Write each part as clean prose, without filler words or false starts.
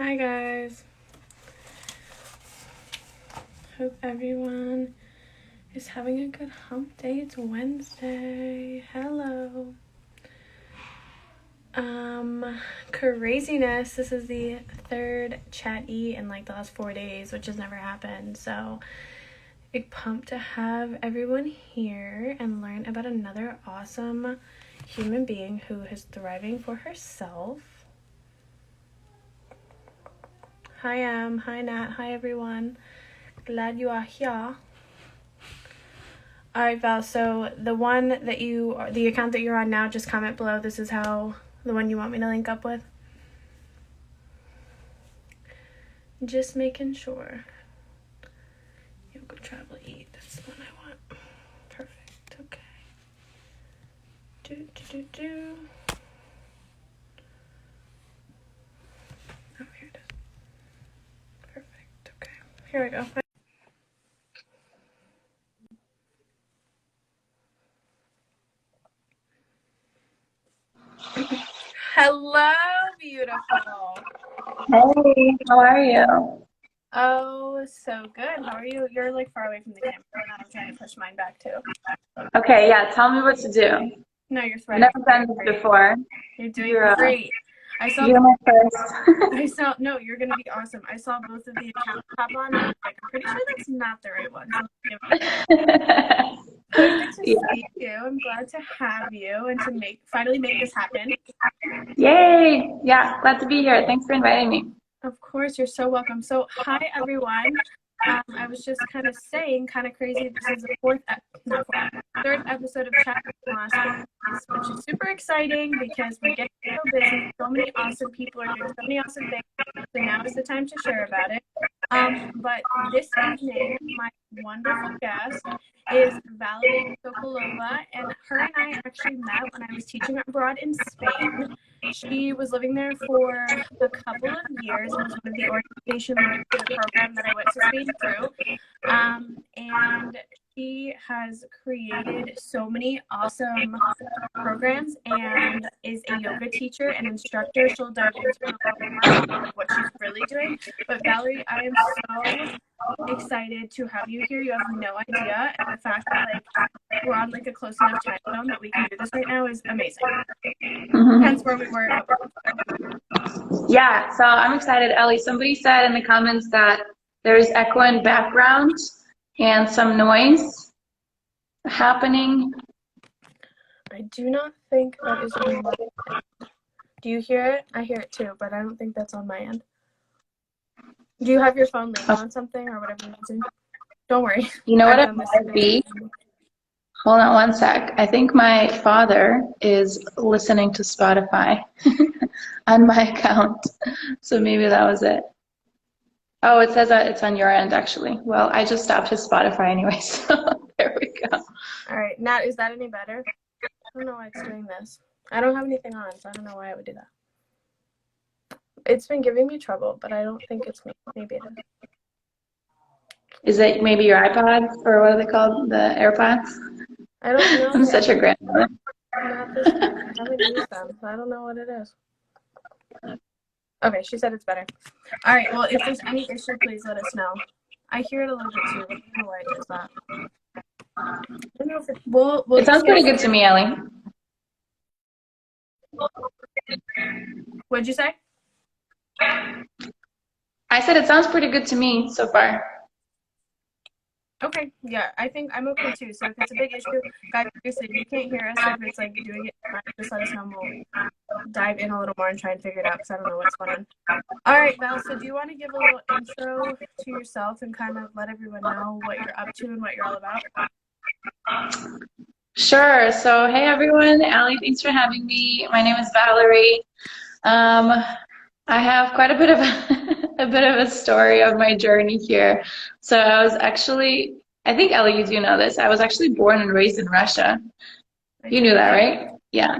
Hi guys. Hope everyone is having a good hump day. It's Wednesday. Hello. Craziness. This is the third chatty in like the last 4 days, which has never happened. So big pumped to have everyone here and learn about another awesome human being who is thriving for herself. Hi hi Nat, hi everyone. Glad you are here. Alright Val, so the account that you're on now, just comment below. This is the one you want me to link up with. Just making sure. Yoga, travel, eat. That's the one I want. Perfect. Okay. Do. Oh, here it is. Perfect. Okay. Here we go. Hello, beautiful. Hey, how are you? Oh, so good. How are you? You're like far away from the camera, and I'm trying to push mine back too. Okay, yeah, tell me what to do. No, you're I've thriving. never done this before. You're doing great. You're my first. No, you're gonna be awesome. I saw both of the accounts pop on, and I'm pretty sure that's not the right one. Perfect to see you. I'm glad to have you and to finally make this happen. Yay! Yeah, glad to be here. Thanks for inviting me. Of course, you're so welcome. So, hi everyone. I was just kind of saying, kind of crazy. This is the third episode of Chapter last week, which is super exciting because we're getting so busy. So many awesome people are doing so many awesome things. So now is the time to share about it. But this evening, my wonderful guest is Valerie Sokolova, and her and I actually met when I was teaching abroad in Spain. She was living there for a couple of years and was one of the organization leaders for the program that I went to Spain through. And she has created so many awesome programs and is a yoga teacher and instructor. She'll dive into a little more of what she's really doing. But Valerie, I am so excited to have you here. You have no idea, and the fact that we're on a close enough time zone that we can do this right now is amazing. Hence where we were. Yeah, so I'm excited. Ellie, somebody said in the comments that there's echo in background and some noise happening. I do not think that is on my end. Do you hear it? I hear it too, but I don't think that's on my end. Do you have your phone leaning on something or whatever you're using? Don't worry. You know what it might be? Hold on one sec. I think my father is listening to Spotify on my account. So maybe that was it. Oh, it says that it's on your end, actually. Well, I just stopped his Spotify anyway, so there we go. All right. Nat, is that any better? I don't know why it's doing this. I don't have anything on, so I don't know why it would do that. It's been giving me trouble, but I don't think it's me. Maybe it is. Is it maybe your iPod, or what are they called? The AirPods? I don't know. I'm such a grandmother. Not this one. I haven't used them, so I don't know what it is. Okay, she said it's better. All right, well, if there's any issue, please let us know. I hear it a little bit too. I don't know why it does that. I don't know if it sounds pretty good to me, Ellie. What'd you say? I said it sounds pretty good to me so far. Okay, yeah, I think I'm okay too. So if it's a big issue, guys, seriously, if you can't hear us, if it's doing it, just let us know and we'll dive in a little more and try and figure it out because I don't know what's going on. All right, Val, so do you want to give a little intro to yourself and kind of let everyone know what you're up to and what you're all about? Sure. So, hey everyone, Allie, thanks for having me. My name is Valerie. I have quite a bit of a story of my journey here. So I was actually, I think Ellie, you do know this. I was actually born and raised in Russia. You knew that, right? Yeah.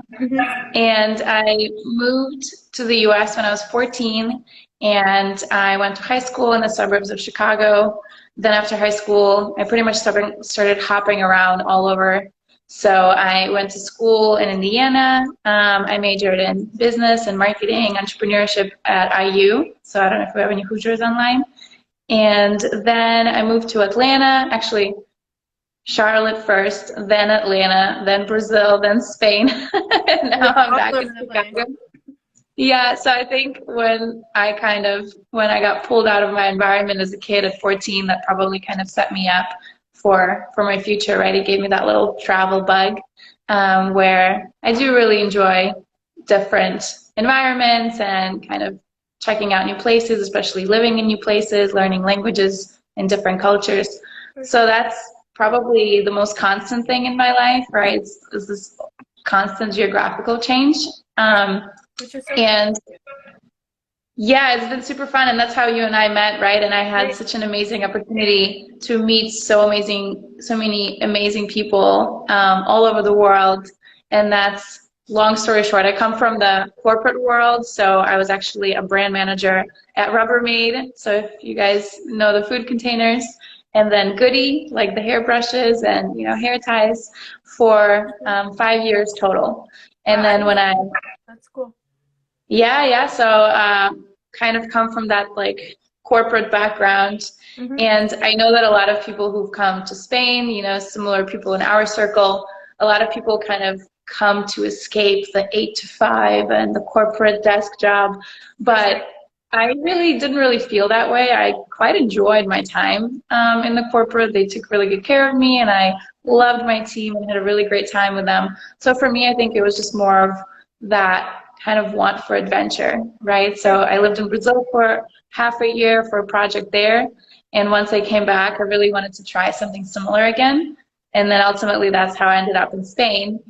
And I moved to the U.S. when I was 14, and I went to high school in the suburbs of Chicago. Then after high school, I pretty much started hopping around all over So I went to school in Indiana. I majored in business and marketing, entrepreneurship at IU. So I don't know if we have any Hoosiers online. And then I moved to Atlanta, actually Charlotte first, then Atlanta, then Brazil, then Spain. And now I'm back in Chicago. Yeah, so I think when I got pulled out of my environment as a kid at 14, that probably kind of set me up for my future, right? It gave me that little travel bug, where I do really enjoy different environments and kind of checking out new places, especially living in new places, learning languages and different cultures. So that's probably the most constant thing in my life, right? Is this constant geographical change. Which is so and yeah, it's been super fun, and that's how you and I met, right? And I had such an amazing opportunity to meet so many amazing people all over the world. And that's, long story short, I come from the corporate world, so I was actually a brand manager at Rubbermaid. So if you guys know the food containers, and then Goody, like the hairbrushes and hair ties, for 5 years total. And then when that's cool. Yeah. So kind of come from that like corporate background. And I know that a lot of people who've come to Spain, similar people in our circle, a lot of people kind of come to escape the 8 to 5 and the corporate desk job. But I didn't really feel that way. I quite enjoyed my time in the corporate. They took really good care of me, and I loved my team and had a really great time with them. So for me, I think it was just more of that kind of want for adventure, right? So I lived in Brazil for half a year for a project there. And once I came back, I really wanted to try something similar again. And then ultimately, that's how I ended up in Spain.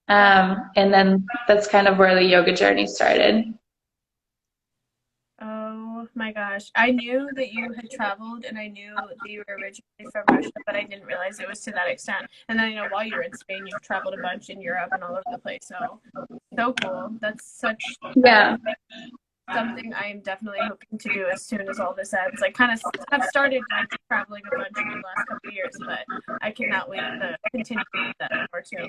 And then that's kind of where the yoga journey started. Oh my gosh. I knew that you had traveled, and I knew that you were originally from Russia, but I didn't realize it was to that extent. And then while you were in Spain, you've traveled a bunch in Europe and all over the place. So cool. That's such something I am definitely hoping to do as soon as all this ends. I kind of have started traveling a bunch in the last couple of years, but I cannot wait to continue that more too.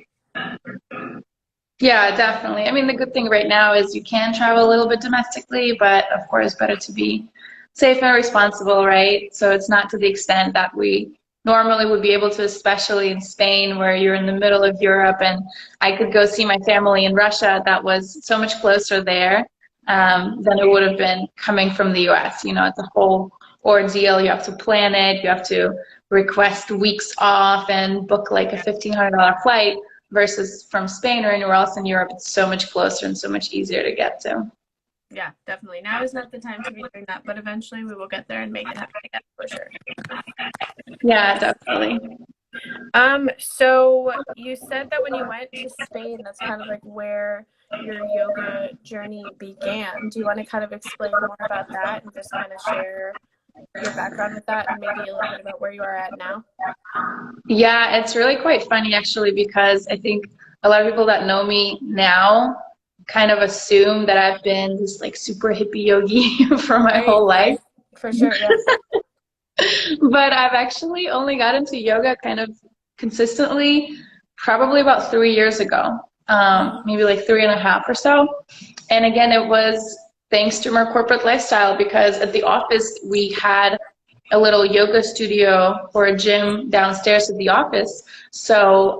Yeah, definitely. I mean, the good thing right now is you can travel a little bit domestically, but of course, better to be safe and responsible, right? So it's not to the extent that we normally would be able to, especially in Spain, where you're in the middle of Europe, and I could go see my family in Russia that was so much closer there than it would have been coming from the US. It's a whole ordeal. You have to plan it. You have to request weeks off and book like a $1,500 flight. Versus from Spain or anywhere else in Europe, it's so much closer and so much easier to get to. Yeah, definitely. Now is not the time to be doing that, but eventually we will get there and make it happen again for sure. Yeah, definitely. So you said that when you went to Spain, that's kind of like where your yoga journey began. Do you want to kind of explain more about that and just kind of share your background with that, and maybe a little bit about where you are at now? Yeah, it's really quite funny actually, because I think a lot of people that know me now kind of assume that I've been this like super hippie yogi for my whole life. For sure, yeah. But I've actually only got into yoga kind of consistently probably about 3 years ago, maybe like 3.5 or so. And again, it was thanks to my corporate lifestyle, because at the office we had a little yoga studio or a gym downstairs at the office. So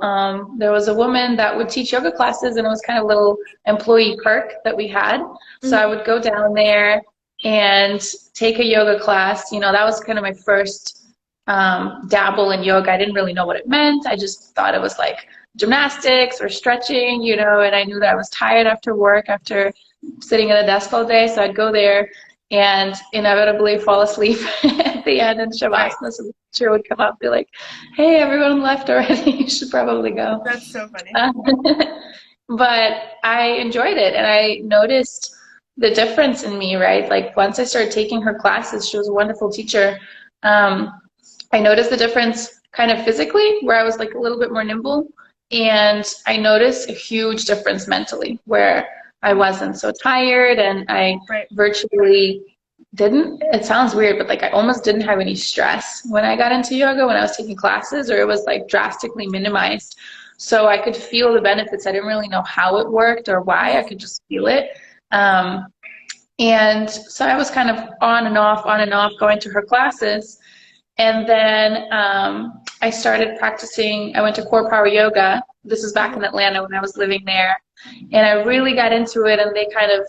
there was a woman that would teach yoga classes, and it was kind of a little employee perk that we had. So I would go down there and take a yoga class. That was kind of my first dabble in yoga. I didn't really know what it meant. I just thought it was like gymnastics or stretching, and I knew that I was tired after work, after sitting at a desk all day. So I'd go there and inevitably fall asleep at the end in Shavasana. So the teacher would come up and be like, hey, everyone left already. You should probably go. That's so funny. But I enjoyed it, and I noticed the difference in me, right? Like once I started taking her classes, she was a wonderful teacher. I noticed the difference kind of physically, where I was like a little bit more nimble. And I noticed a huge difference mentally, where I wasn't so tired, and I virtually didn't, it sounds weird, but like I almost didn't have any stress when I got into yoga, when I was taking classes, or it was like drastically minimized. So I could feel the benefits. I didn't really know how it worked or why. I could just feel it. And so I was kind of on and off going to her classes. And then I started practicing. I went to Core Power Yoga. This is back in Atlanta when I was living there. And I really got into it. And they kind of,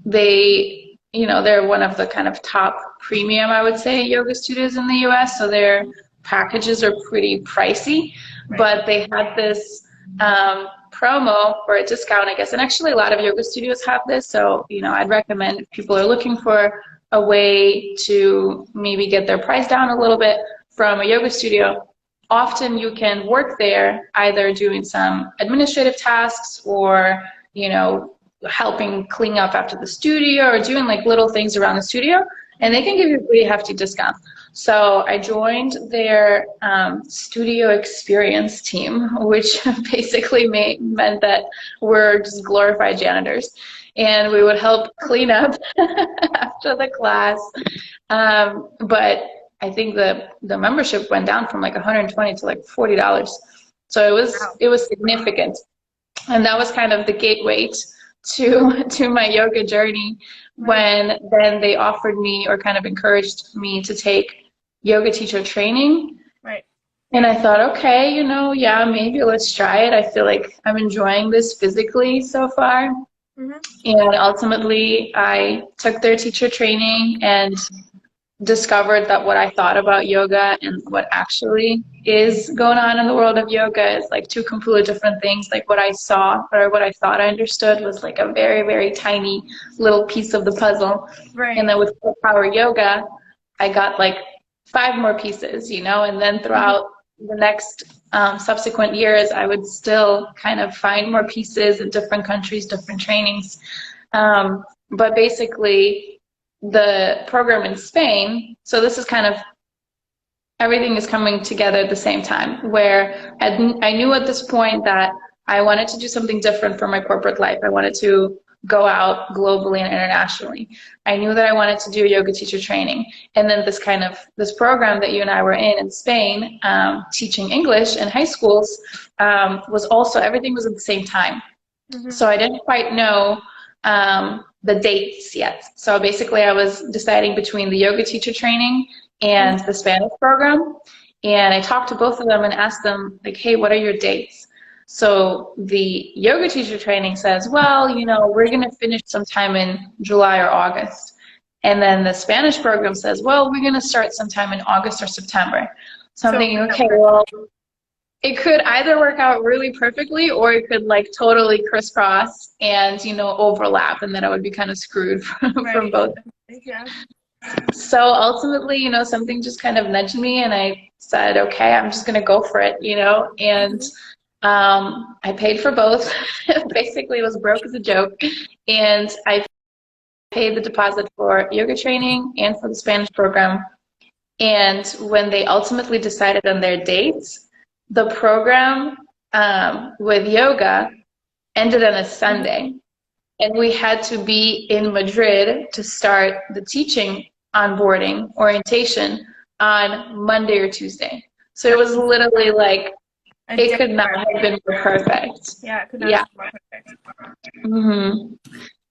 they're one of the kind of top premium, I would say, yoga studios in the US. So their packages are pretty pricey. But they had this promo or a discount, I guess. And actually, a lot of yoga studios have this. So, I'd recommend if people are looking for a way to maybe get their price down a little bit from a yoga studio, often you can work there either doing some administrative tasks or, helping clean up after the studio or doing like little things around the studio, and they can give you a pretty hefty discount. So I joined their studio experience team, which basically meant that we're just glorified janitors, and we would help clean up after the class. But I think the membership went down from like $120 to like $40. So it was significant, and that was kind of the gateway to my yoga journey, when then they offered me or kind of encouraged me to take yoga teacher training. Right. And I thought, okay, yeah, maybe let's try it. I feel like I'm enjoying this physically so far. And ultimately I took their teacher training and discovered that what I thought about yoga and what actually is going on in the world of yoga is like two completely different things. Like what I saw or what I thought I understood was like a very, very tiny little piece of the puzzle. Right. And then with Power Yoga, I got like 5 more pieces, and then throughout the next subsequent years, I would still kind of find more pieces in different countries, different trainings. But basically, the program in Spain, so this is kind of, everything is coming together at the same time, where I knew at this point that I wanted to do something different for my corporate life. I wanted to go out globally and internationally. I knew that I wanted to do yoga teacher training. And then this program that you and I were in Spain, teaching English in high schools, was also, everything was at the same time. So I didn't quite know the dates yet. So basically I was deciding between the yoga teacher training and the Spanish program. And I talked to both of them and asked them, like, hey, what are your dates? So the yoga teacher training says, well, we're going to finish sometime in July or August. And then the Spanish program says, well, we're going to start sometime in August or September. So I'm thinking, okay, well, it could either work out really perfectly, or it could like totally crisscross and, overlap, and then I would be kind of screwed from both. Yeah. So ultimately, something just kind of nudged me, and I said, okay, I'm just going to go for it, and I paid for both. Basically, it was broke as a joke, and I paid the deposit for yoga training and for the Spanish program. And when they ultimately decided on their dates, the program with yoga ended on a Sunday, and we had to be in Madrid to start the teaching onboarding orientation on Monday or Tuesday. So it was literally like, it could not have been more perfect. Yeah, it could not have been more perfect.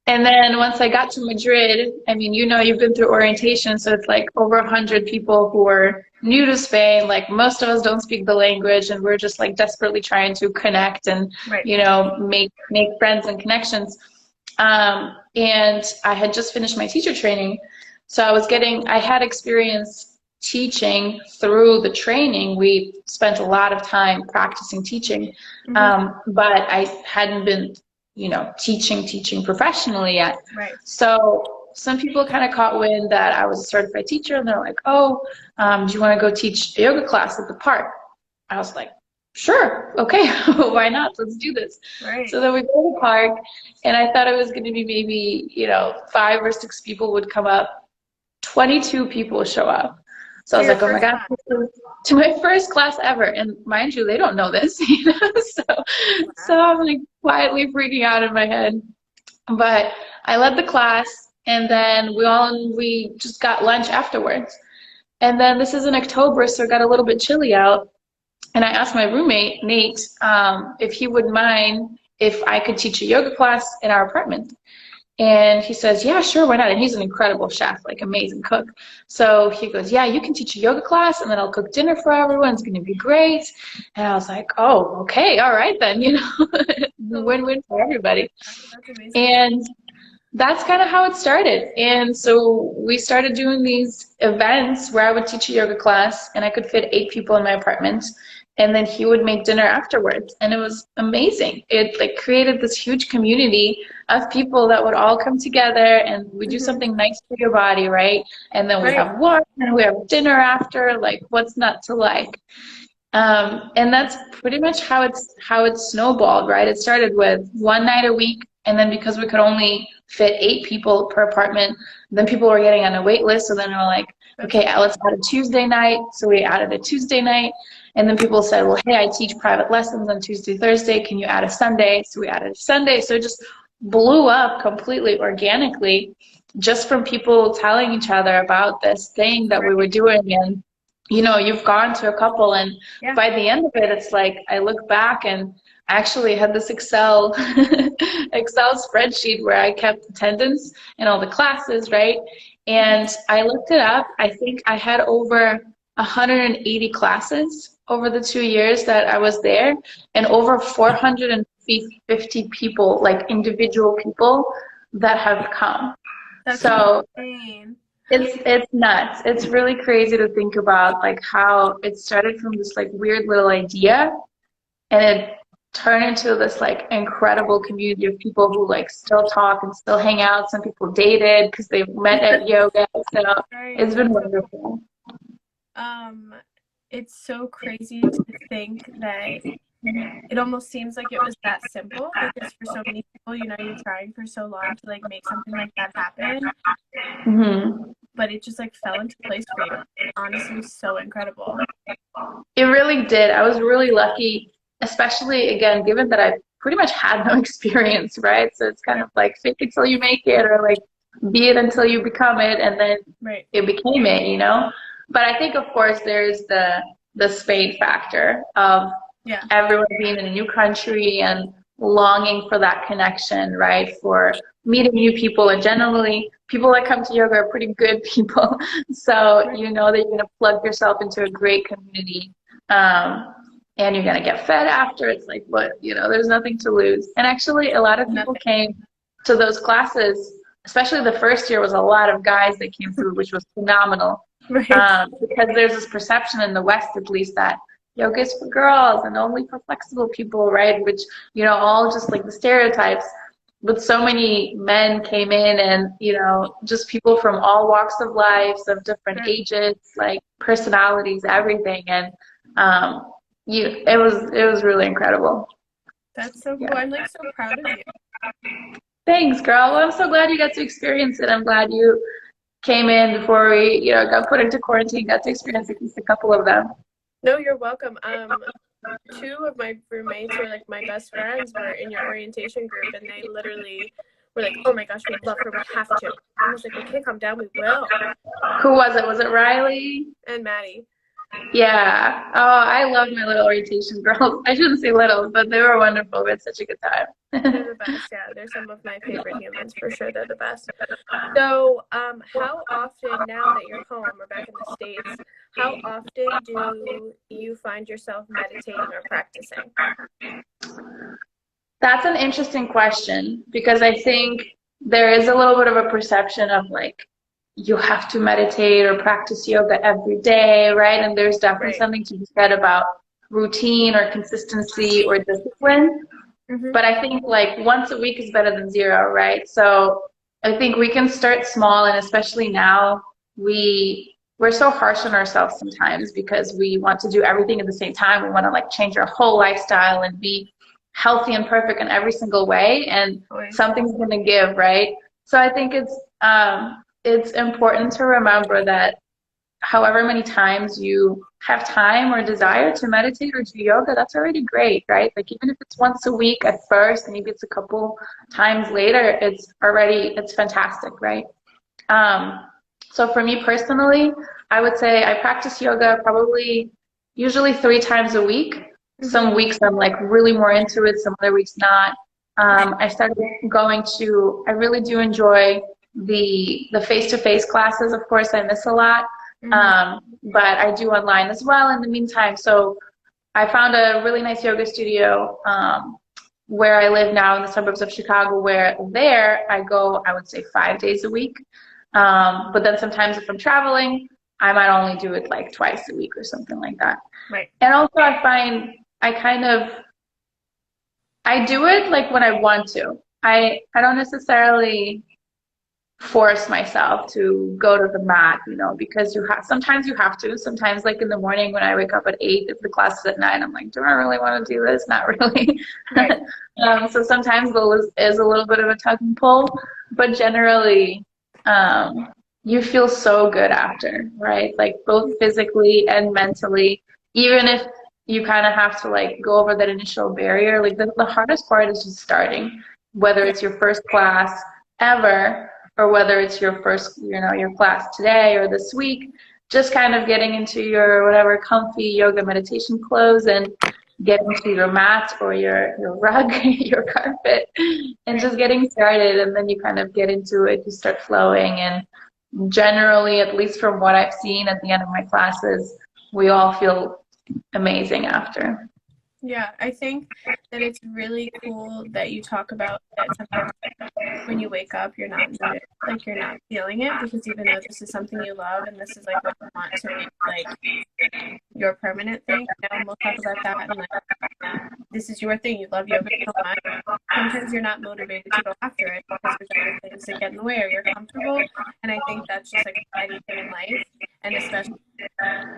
And then once I got to Madrid, I mean, you've been through orientation, so it's like over 100 people who are new to Spain. Like most of us don't speak the language, and we're just like desperately trying to connect and, make friends and connections. And I had just finished my teacher training. So I had experience teaching through the training. We spent a lot of time practicing teaching, but I hadn't been teaching professionally yet. Right. So some people kind of caught wind that I was a certified teacher, and they're like, oh, do you want to go teach a yoga class at the park? I was like, sure, okay, why not? Let's do this. Right. So then we go to the park, and I thought it was going to be maybe, 5 or 6 people would come up. 22 people show up. So I was like, oh my God, to my first class ever. And mind you, they don't know this, So I'm like quietly freaking out in my head. But I led the class, and then we just got lunch afterwards. And then this is in October, so it got a little bit chilly out. And I asked my roommate, Nate, if he would mind if I could teach a yoga class in our apartment. And he says, yeah, sure, why not? And he's an incredible chef, like amazing cook. So he goes, yeah, you can teach a yoga class and then I'll cook dinner for everyone. It's going to be great. And I was like, oh, okay, all right then, you know, win-win for everybody. That's amazing. And that's kind of how it started. And so we started doing these events where I would teach a yoga class and I could fit 8 people in my apartment. And then he would make dinner afterwards. And it was amazing. It like created this huge community of people that would all come together and we do something nice for your body, right? And then we have water and we have dinner after, like what's not to like? And that's pretty much how it snowballed, right? It started with one night a week, and then because we could only fit 8 people per apartment, then people were getting on a wait list. So then we were like, okay, let's add a Tuesday night. So we added a Tuesday night. And then people said, well, hey, I teach private lessons on Tuesday, Thursday. Can you add a Sunday? So we added a Sunday. So it just blew up completely organically just from people telling each other about this thing that we were doing. And, you know, you've gone to a couple and by the end of it, it's like I look back and I actually had this Excel spreadsheet where I kept attendance in all the classes, right? And I looked it up. I think I had over 180 classes over the 2 years that I was there, and over 450 people, like individual people that have come. That's so insane. It's nuts. It's really crazy to think about like how it started from this like weird little idea and it turned into this like incredible community of people who like still talk and still hang out. Some people dated because they met at yoga. So it's been wonderful. It's so crazy to think that it almost seems like it was that simple, because for so many people, you know, you're trying for so long to like make something like that happen. But it just like fell into place for you. Honestly, so incredible. It really did. I was really lucky, especially again, given that I pretty much had no experience, right? So it's kind of like fake it till you make it, or like be it until you become it, and then it became it, you know? But I think, of course, there's the Spade factor of everyone being in a new country and longing for that connection, right? For meeting new people, and generally, people that come to yoga are pretty good people. So you know that you're going to plug yourself into a great community, and you're going to get fed after. It's like, what, you know, there's nothing to lose. And actually, a lot of people came to those classes, especially the first year was a lot of guys that came through, which was phenomenal. Because there's this perception in the West, at least, that yoga is for girls and only for flexible people, right? Which, you know, all just like the stereotypes. But so many men came in, and, you know, just people from all walks of life, of different ages, like personalities, everything. And it was really incredible. That's so cool. I'm like so proud of you. Thanks, girl. Well, I'm so glad you got to experience it. I'm glad you came in before we, you know, got put into quarantine, got to experience at least a couple of them. No, you're welcome. 2 of my roommates were like my best friends were in your orientation group, and they literally were like, oh my gosh, we'd love her, we have to. I was like, okay, calm down, we will. Who was it? Was it Riley? And Maddie. Yeah. Oh, I love my little orientation girls. I shouldn't say little, but they were wonderful. We had such a good time. They're the best, yeah. They're some of my favorite humans, for sure. They're the best. So, how often, now that you're home or back in the States, how often do you find yourself meditating or practicing? That's an interesting question, because I think there is a little bit of a perception of like, you have to meditate or practice yoga every day, right? And there's definitely something to be said about routine or consistency or discipline. But I think like once a week is better than 0, right? So I think we can start small, and especially now, we're so harsh on ourselves sometimes because we want to do everything at the same time. We want to like change our whole lifestyle and be healthy and perfect in every single way, and something's going to give, right? So I think it's important to remember that however many times you have time or desire to meditate or do yoga, that's already great, right? Like even if it's once a week at first, maybe it's a couple times later, it's fantastic, right? So for me personally, I would say I practice yoga probably, usually 3 times a week. Some weeks I'm like really more into it, some other weeks not. I started going to, I really do enjoy the face-to-face classes. Of course, I miss a lot, but I do online as well in the meantime. So I found a really nice yoga studio where I live now in the suburbs of Chicago, where there I go, I would say 5 days a week. But then sometimes if I'm traveling, I might only do it like twice a week or something like that. Right. And also I find I do it like when I want to. I don't necessarily force myself to go to the mat, you know, because sometimes you have to. Sometimes like in the morning when I wake up at 8, if the class is at 9, I'm like, do I really want to do this? Not really. Right. So sometimes there is a little bit of a tug and pull, but generally you feel so good after, right? Like both physically and mentally, even if you kind of have to like go over that initial barrier. Like the hardest part is just starting, whether it's your first class ever or whether it's your first, you know, your class today or this week, just kind of getting into your whatever comfy yoga meditation clothes and getting to your mat or your rug, your carpet, and just getting started. And then you kind of get into it, you start flowing. And generally, at least from what I've seen at the end of my classes, we all feel amazing after. Yeah, I think that it's really cool that you talk about that sometimes when you wake up, you're not like you're not feeling it, because even though this is something you love and this is like what you want to make like your permanent thing, and we'll talk about that, and like this is your thing, you love yoga so much. Sometimes you're not motivated to go after it because there's other things that get in the way or you're comfortable, and I think that's just like anything in life, and especially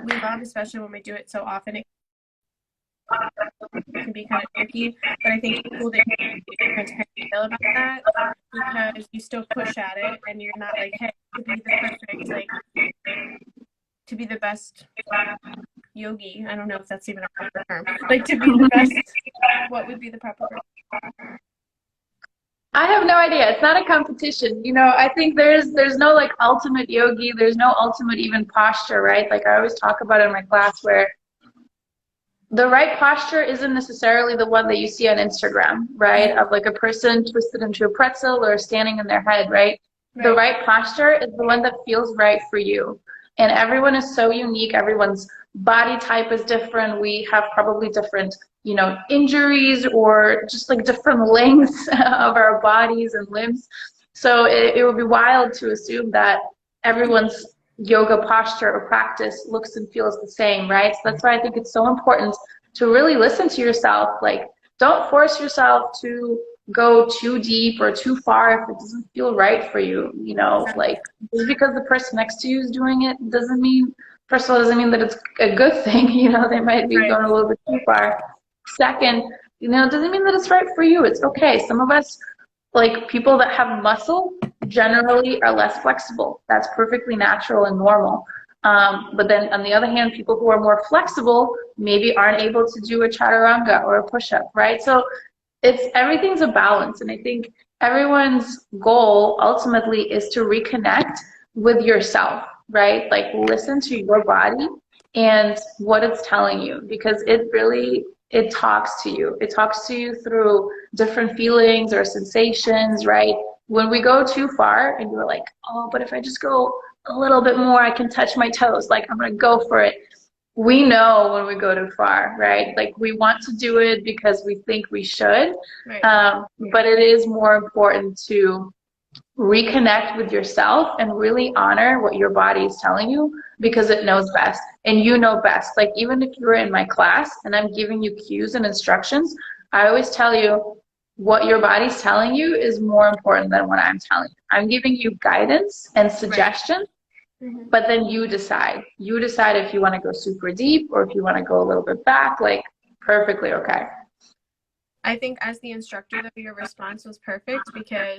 we love, especially when we do it so often, it can be kind of tricky, but I think it's cool that you're transparent about that, because you still push at it and you're not like, hey, to be the perfect, like, to be the best yogi. I don't know if that's even a proper term. Like, to be the best, what would be the proper term? I have no idea. It's not a competition. You know, I think there's no like ultimate yogi. There's no ultimate even posture, right? Like I always talk about in my class, where the right posture isn't necessarily the one that you see on Instagram, right? Of like a person twisted into a pretzel or standing in their head, right? The right posture is the one that feels right for you. And everyone is so unique. Everyone's body type is different. We have probably different, you know, injuries or just like different lengths of our bodies and limbs. So it would be wild to assume that everyone's yoga posture or practice looks and feels the same, right? So that's why I think it's so important to really listen to yourself. Like, don't force yourself to go too deep or too far if it doesn't feel right for you. You know, like just because the person next to you is doing it doesn't mean, first of all, doesn't mean that it's a good thing. You know, they might be going a little bit too far. Second, you know, it doesn't mean that it's right for you. It's okay. Some of us, like people that have muscle, generally are less flexible. That's perfectly natural and normal. But then on the other hand, people who are more flexible maybe aren't able to do a chaturanga or a push-up, right? So everything's a balance. And I think everyone's goal ultimately is to reconnect with yourself, right? Like listen to your body and what it's telling you, because it talks to you. It talks to you through different feelings or sensations, right? When we go too far and you're like, oh, but if I just go a little bit more, I can touch my toes. Like, I'm going to go for it. We know when we go too far, right? Like, we want to do it because we think we should. But it is more important to reconnect with yourself and really honor what your body is telling you, because it knows best. And you know best. Like, even if you're in my class and I'm giving you cues and instructions, I always tell you, what your body's telling you is more important than what I'm telling you. I'm giving you guidance and suggestions, but then you decide. You decide if you want to go super deep or if you want to go a little bit back, like perfectly okay. I think as the instructor, though, your response was perfect, because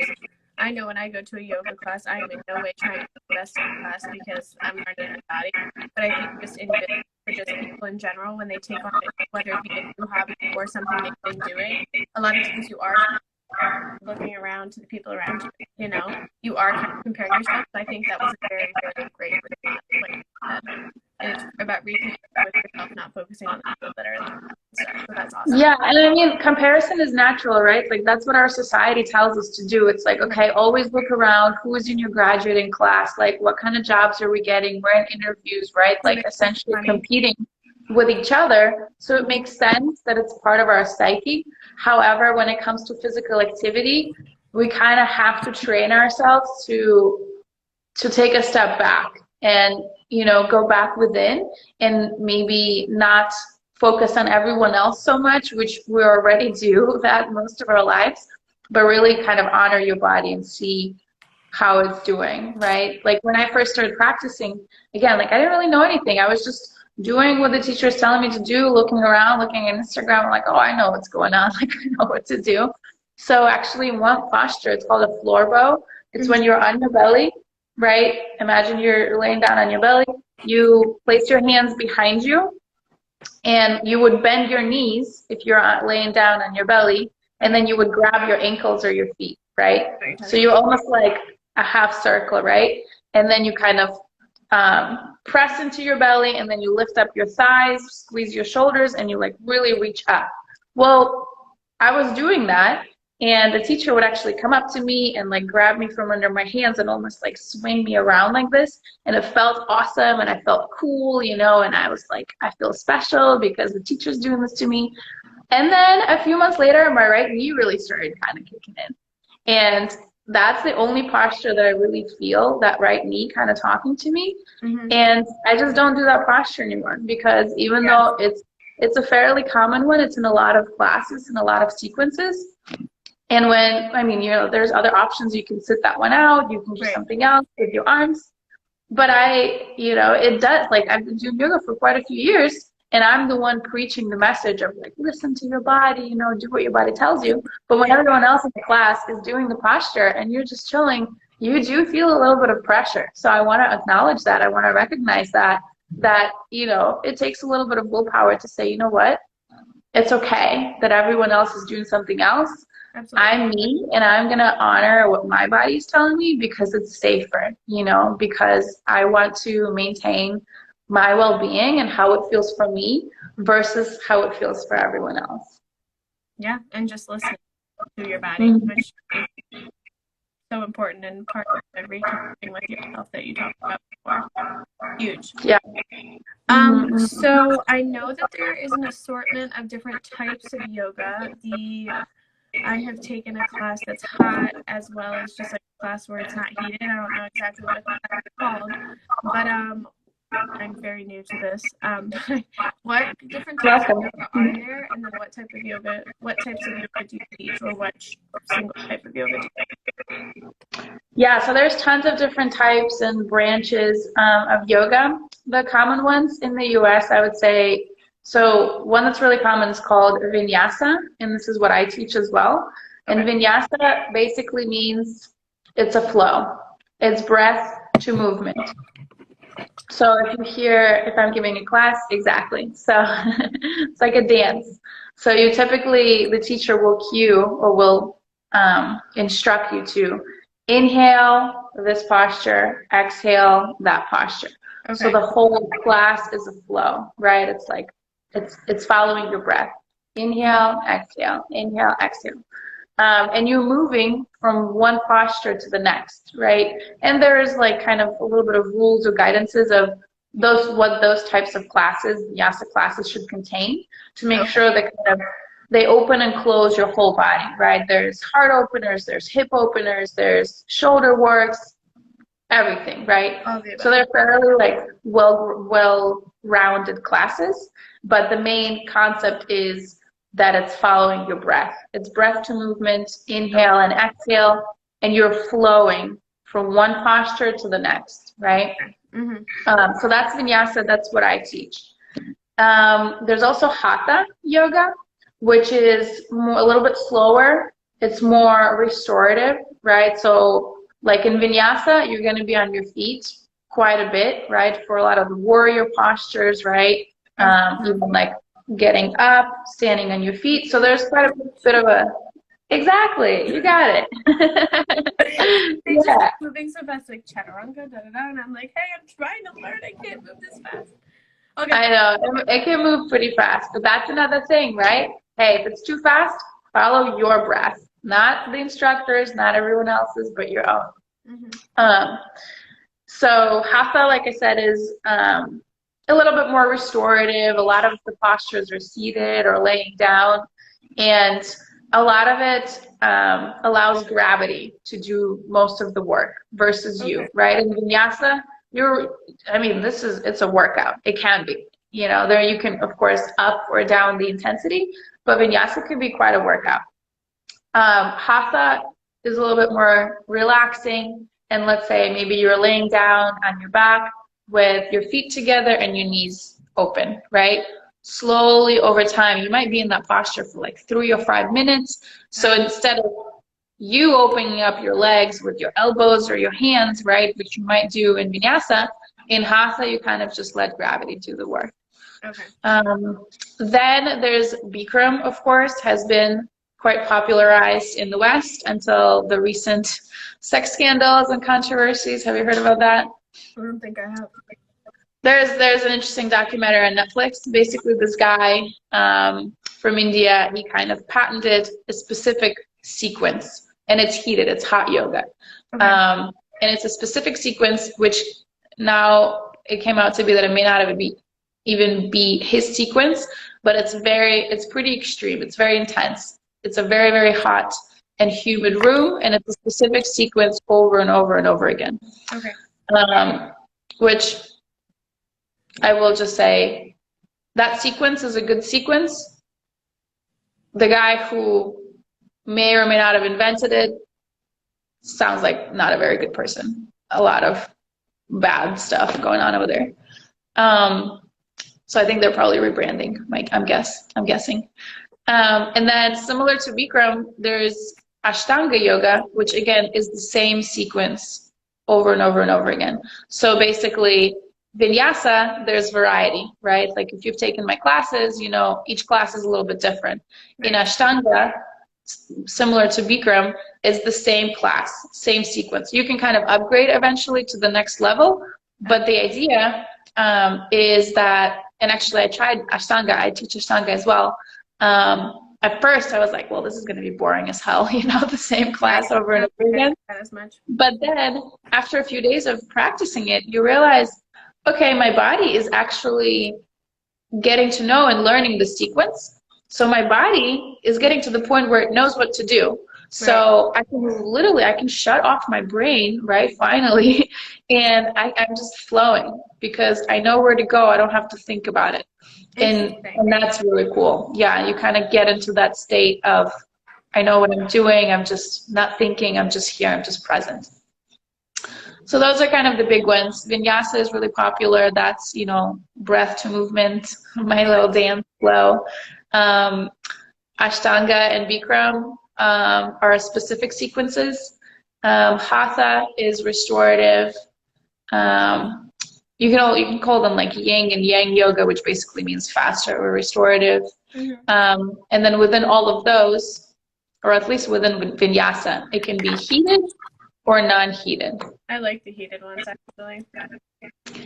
I know when I go to a yoga class, I am in no way trying to be the best in the class because I'm learning the body. But I think just in business, for just people in general, when they take on it, whether it be a new hobby or something they've been doing, a lot of times you are looking around to the people around you, you know, you are kind of comparing yourself. So I think that was a very, very great response. it's about reconnecting with yourself, not focusing on the people that are in the stuff. So that's awesome. Yeah, and I mean, comparison is natural, right? Like, that's what our society tells us to do. It's like, okay, always look around. Who is in your graduating class? Like, what kind of jobs are we getting? We're in interviews, right? Like, essentially competing with each other. So it makes sense that it's part of our psyche. However, when it comes to physical activity, we kind of have to train ourselves to take a step back and, you know, go back within and maybe not focus on everyone else so much, which we already do that most of our lives, but really kind of honor your body and see how it's doing, right? Like when I first started practicing, again, like I didn't really know anything. I was just doing what the teacher was telling me to do, looking around, looking at Instagram, like, oh, I know what's going on. Like, I know what to do. So actually one posture, it's called a floor bow. It's when you're on your belly, right? Imagine you're laying down on your belly. You place your hands behind you, and you would bend your knees if you're laying down on your belly, and then you would grab your ankles or your feet, right? So you're almost like a half circle, right? And then you kind of press into your belly, and then you lift up your thighs, squeeze your shoulders, and you like really reach up. Well, I was doing that, and the teacher would actually come up to me and like grab me from under my hands and almost like swing me around like this. And it felt awesome, and I felt cool, you know, and I was like, I feel special because the teacher's doing this to me. And then a few months later, my right knee really started kind of kicking in. And that's the only posture that I really feel that right knee kind of talking to me. And I just don't do that posture anymore, because even though it's a fairly common one, it's in a lot of classes and a lot of sequences. And when, I mean, you know, there's other options. You can sit that one out. You can do something else with your arms. But you know, it does, like, I've been doing yoga for quite a few years, and I'm the one preaching the message of, like, listen to your body, you know, do what your body tells you. But when everyone else in the class is doing the posture and you're just chilling, you do feel a little bit of pressure. So I want to acknowledge that. I want to recognize that, you know, it takes a little bit of willpower to say, you know what, it's okay that everyone else is doing something else. Absolutely. I'm me, and I'm going to honor what my body's telling me because it's safer, you know, because I want to maintain my well-being and how it feels for me versus how it feels for everyone else. Yeah, and just listen to your body, which is so important and part of reconnecting with yourself that you talked about before. Huge. Yeah. So I know that there is an assortment of different types of yoga. I have taken a class that's hot as well as just like a class where it's not heated. I don't know exactly what that's called, but I'm very new to this. What different types of yoga are there, and then what types of yoga do you teach, or what single type of yoga do you teach? Yeah, so there's tons of different types and branches of yoga. The common ones in the US, I would say, so one that's really common is called vinyasa, and this is what I teach as well. And vinyasa basically means it's a flow. It's breath to movement. So if I'm giving a class, exactly. So it's like a dance. So the teacher will cue or will instruct you to inhale this posture, exhale that posture. Okay. So the whole class is a flow, right? It's like, it's following your breath. Inhale, exhale, inhale, exhale. And you're moving from one posture to the next, right? And there's like kind of a little bit of rules or guidances of what those types of classes, vinyasa classes, should contain to make sure that they open and close your whole body, right? There's heart openers, there's hip openers, there's shoulder works, everything, right? So they're fairly like well-rounded classes, but the main concept is that it's following your breath. It's breath to movement, inhale and exhale, and you're flowing from one posture to the next, right? So that's vinyasa, that's what I teach. There's also hatha yoga, which is a little bit slower. It's more restorative, right? So like in vinyasa, you're going to be on your feet quite a bit, right? For a lot of the warrior postures, right? Even like getting up, standing on your feet. So there's quite a bit of exactly, you got it. They just moving so fast, like chaturanga, da da da, and I'm like, hey, I'm trying to learn. I can't move this fast. Okay. I know it can move pretty fast, but that's another thing, right? Hey, if it's too fast, follow your breath, not the instructors, not everyone else's, but your own. Mm-hmm. Um, so hatha, like I said, is a little bit more restorative. A lot of the postures are seated or laying down, and a lot of it allows gravity to do most of the work versus Okay. you, right? In vinyasa, it's a workout. It can be. There you can, of course, up or down the intensity, but vinyasa can be quite a workout. Hatha is a little bit more relaxing, and let's say maybe you're laying down on your back with your feet together and your knees open, right? Slowly over time, you might be in that posture for like 3 or 5 minutes. So instead of you opening up your legs with your elbows or your hands, right, which you might do in vinyasa, in hatha, you kind of just let gravity do the work. Okay. Then there's Bikram, of course, has been quite popularized in the West until the recent sex scandals and controversies. Have you heard about that? I don't think I have. There's an interesting documentary on Netflix. Basically, this guy from India, he kind of patented a specific sequence, and it's heated, it's hot yoga. Okay. And it's a specific sequence, which now it came out to be that it may not even be his sequence, but it's pretty extreme. It's very intense. It's a very, very hot and humid room, and it's a specific sequence over and over and over again. Okay. Which I will just say, that sequence is a good sequence. The guy who may or may not have invented it sounds like not a very good person. A lot of bad stuff going on over there. So I think they're probably rebranding, I'm guessing. And then similar to Bikram, there's Ashtanga Yoga, which again is the same sequence over and over and over again. So basically, Vinyasa, there's variety, right? Like if you've taken my classes, each class is a little bit different. In Ashtanga, similar to Bikram, is the same class, same sequence. You can kind of upgrade eventually to the next level, but the idea is that, and actually I tried Ashtanga, I teach Ashtanga as well. At first I was like, well, this is going to be boring as hell, the same class over and over again. But then after a few days of practicing it, you realize, okay, my body is actually getting to know and learning the sequence. So my body is getting to the point where it knows what to do. So I can shut off my brain, right, finally, and I'm just flowing because I know where to go. I don't have to think about it. And that's really cool. Yeah, you kind of get into that state of, I know what I'm doing. I'm just not thinking. I'm just here. I'm just present. So those are kind of the big ones. Vinyasa is really popular. That's, breath to movement, my little dance flow. Ashtanga and Bikram are specific sequences. Hatha is restorative. You can call them like yin and yang yoga, which basically means faster or restorative. Mm-hmm. And then within all of those, or at least within vinyasa, it can be heated or non-heated. I like the heated ones, actually.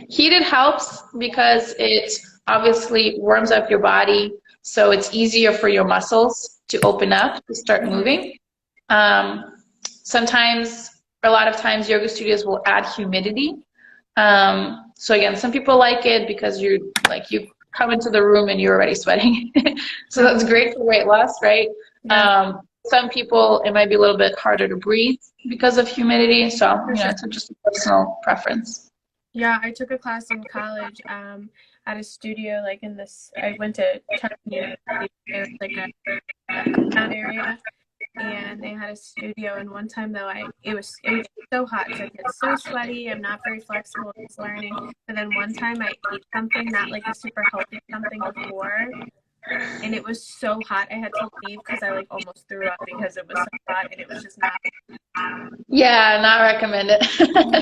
Heated helps because it obviously warms up your body, so it's easier for your muscles to open up, to start moving. Sometimes, or a lot of times, yoga studios will add humidity. So again, some people like it because you come into the room and you're already sweating. So that's great for weight loss, right? Yeah. Some people, it might be a little bit harder to breathe because of humidity. So, it's just a personal preference. Yeah, I took a class in college at a studio, like I went to Charleston University. It was like a town area, and they had a studio. And one time though, it was so hot. So I get so sweaty. I'm not very flexible in learning. And then one time I ate something, not like a super healthy something before, and it was so hot I had to leave because I almost threw up because it was so hot, and it was just not. Yeah, not recommended.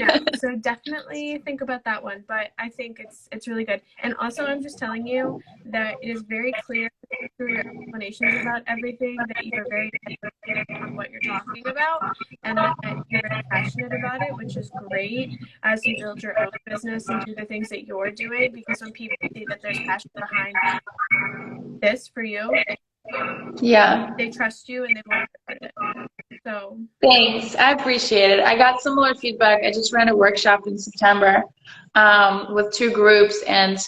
Yeah, so definitely think about that one, but I think it's really good. And also, I'm just telling you that it is very clear through your explanations about everything that you're very educated on what you're talking about, and that you're very passionate about it, which is great as you build your own business and do the things that you're doing, because when people see that there's passion behind this for you, Yeah. they trust you and they want to do it. So Thanks. I appreciate it. I got similar feedback. I just ran a workshop in September with 2 groups, and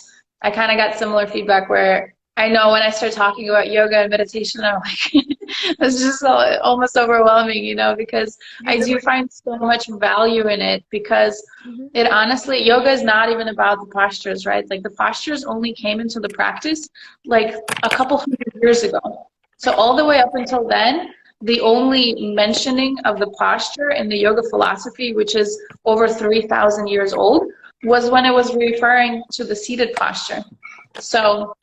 I kind of got similar feedback where I know when I start talking about yoga and meditation, I'm like, it's just almost overwhelming, you know, because I do find so much value in it, because it honestly, yoga is not even about the postures, right? Like the postures only came into the practice like a couple hundred years ago. So all the way up until then, the only mentioning of the posture in the yoga philosophy, which is over 3,000 years old, was when it was referring to the seated posture. So,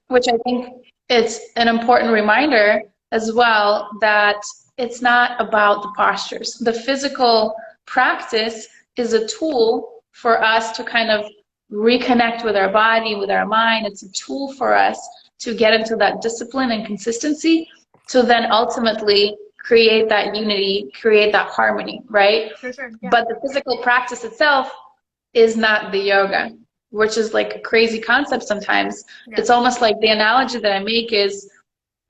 which I think it's an important reminder as well that it's not about the postures. The physical practice is a tool for us to kind of reconnect with our body, with our mind. It's a tool for us to get into that discipline and consistency, to then ultimately create that unity, create that harmony, right? for sure, yeah. But the physical practice itself is not the yoga, which is like a crazy concept sometimes. Yeah. It's almost like the analogy that I make is,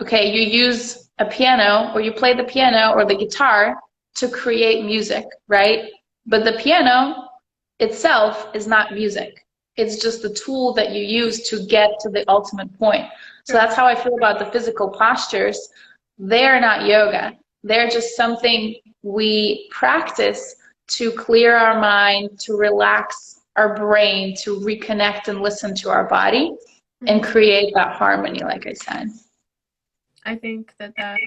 okay, you use a piano or you play the piano or the guitar to create music, right? But the piano itself is not music. It's just the tool that you use to get to the ultimate point. So that's how I feel about the physical postures. They're not yoga. They're just something we practice to clear our mind, to relax our brain, to reconnect and listen to our body and create that harmony, like I said. I think that that's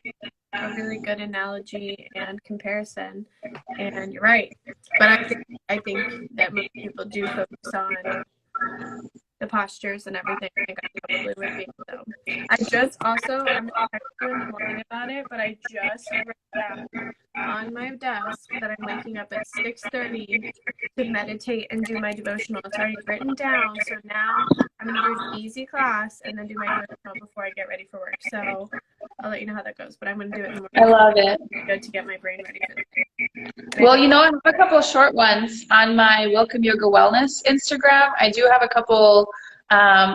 a really good analogy and comparison, and you're right. But I think that most people do focus on the postures and everything. I think I probably would be. So I just also, I'm going to text you in the morning about it, but I just wrote down on my desk that I'm waking up at 6:30 to meditate and do my devotional. It's already written down, so now I'm going to do an easy class and then do my devotional before I get ready for work. So I'll let you know how that goes, but I'm going to do it in the morning. I love it. It's good to get my brain ready for the day. Well, you know, I have a couple of short ones on my Welcome Yoga Wellness Instagram. I do have a couple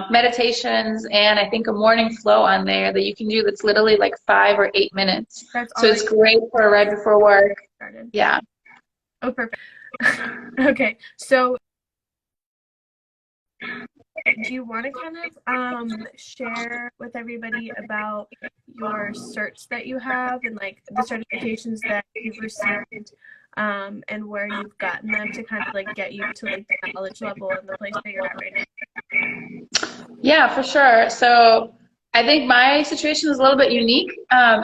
meditations and I think a morning flow on there that you can do that's literally like 5 or 8 minutes. So it's great for right before work. Yeah. Oh, perfect. Okay, so do you want to kind of share with everybody about your certs that you have and like the certifications that you've received and where you've gotten them to kind of like get you to like the knowledge level and the place that you're at right now? Yeah, for sure. So I think my situation is a little bit unique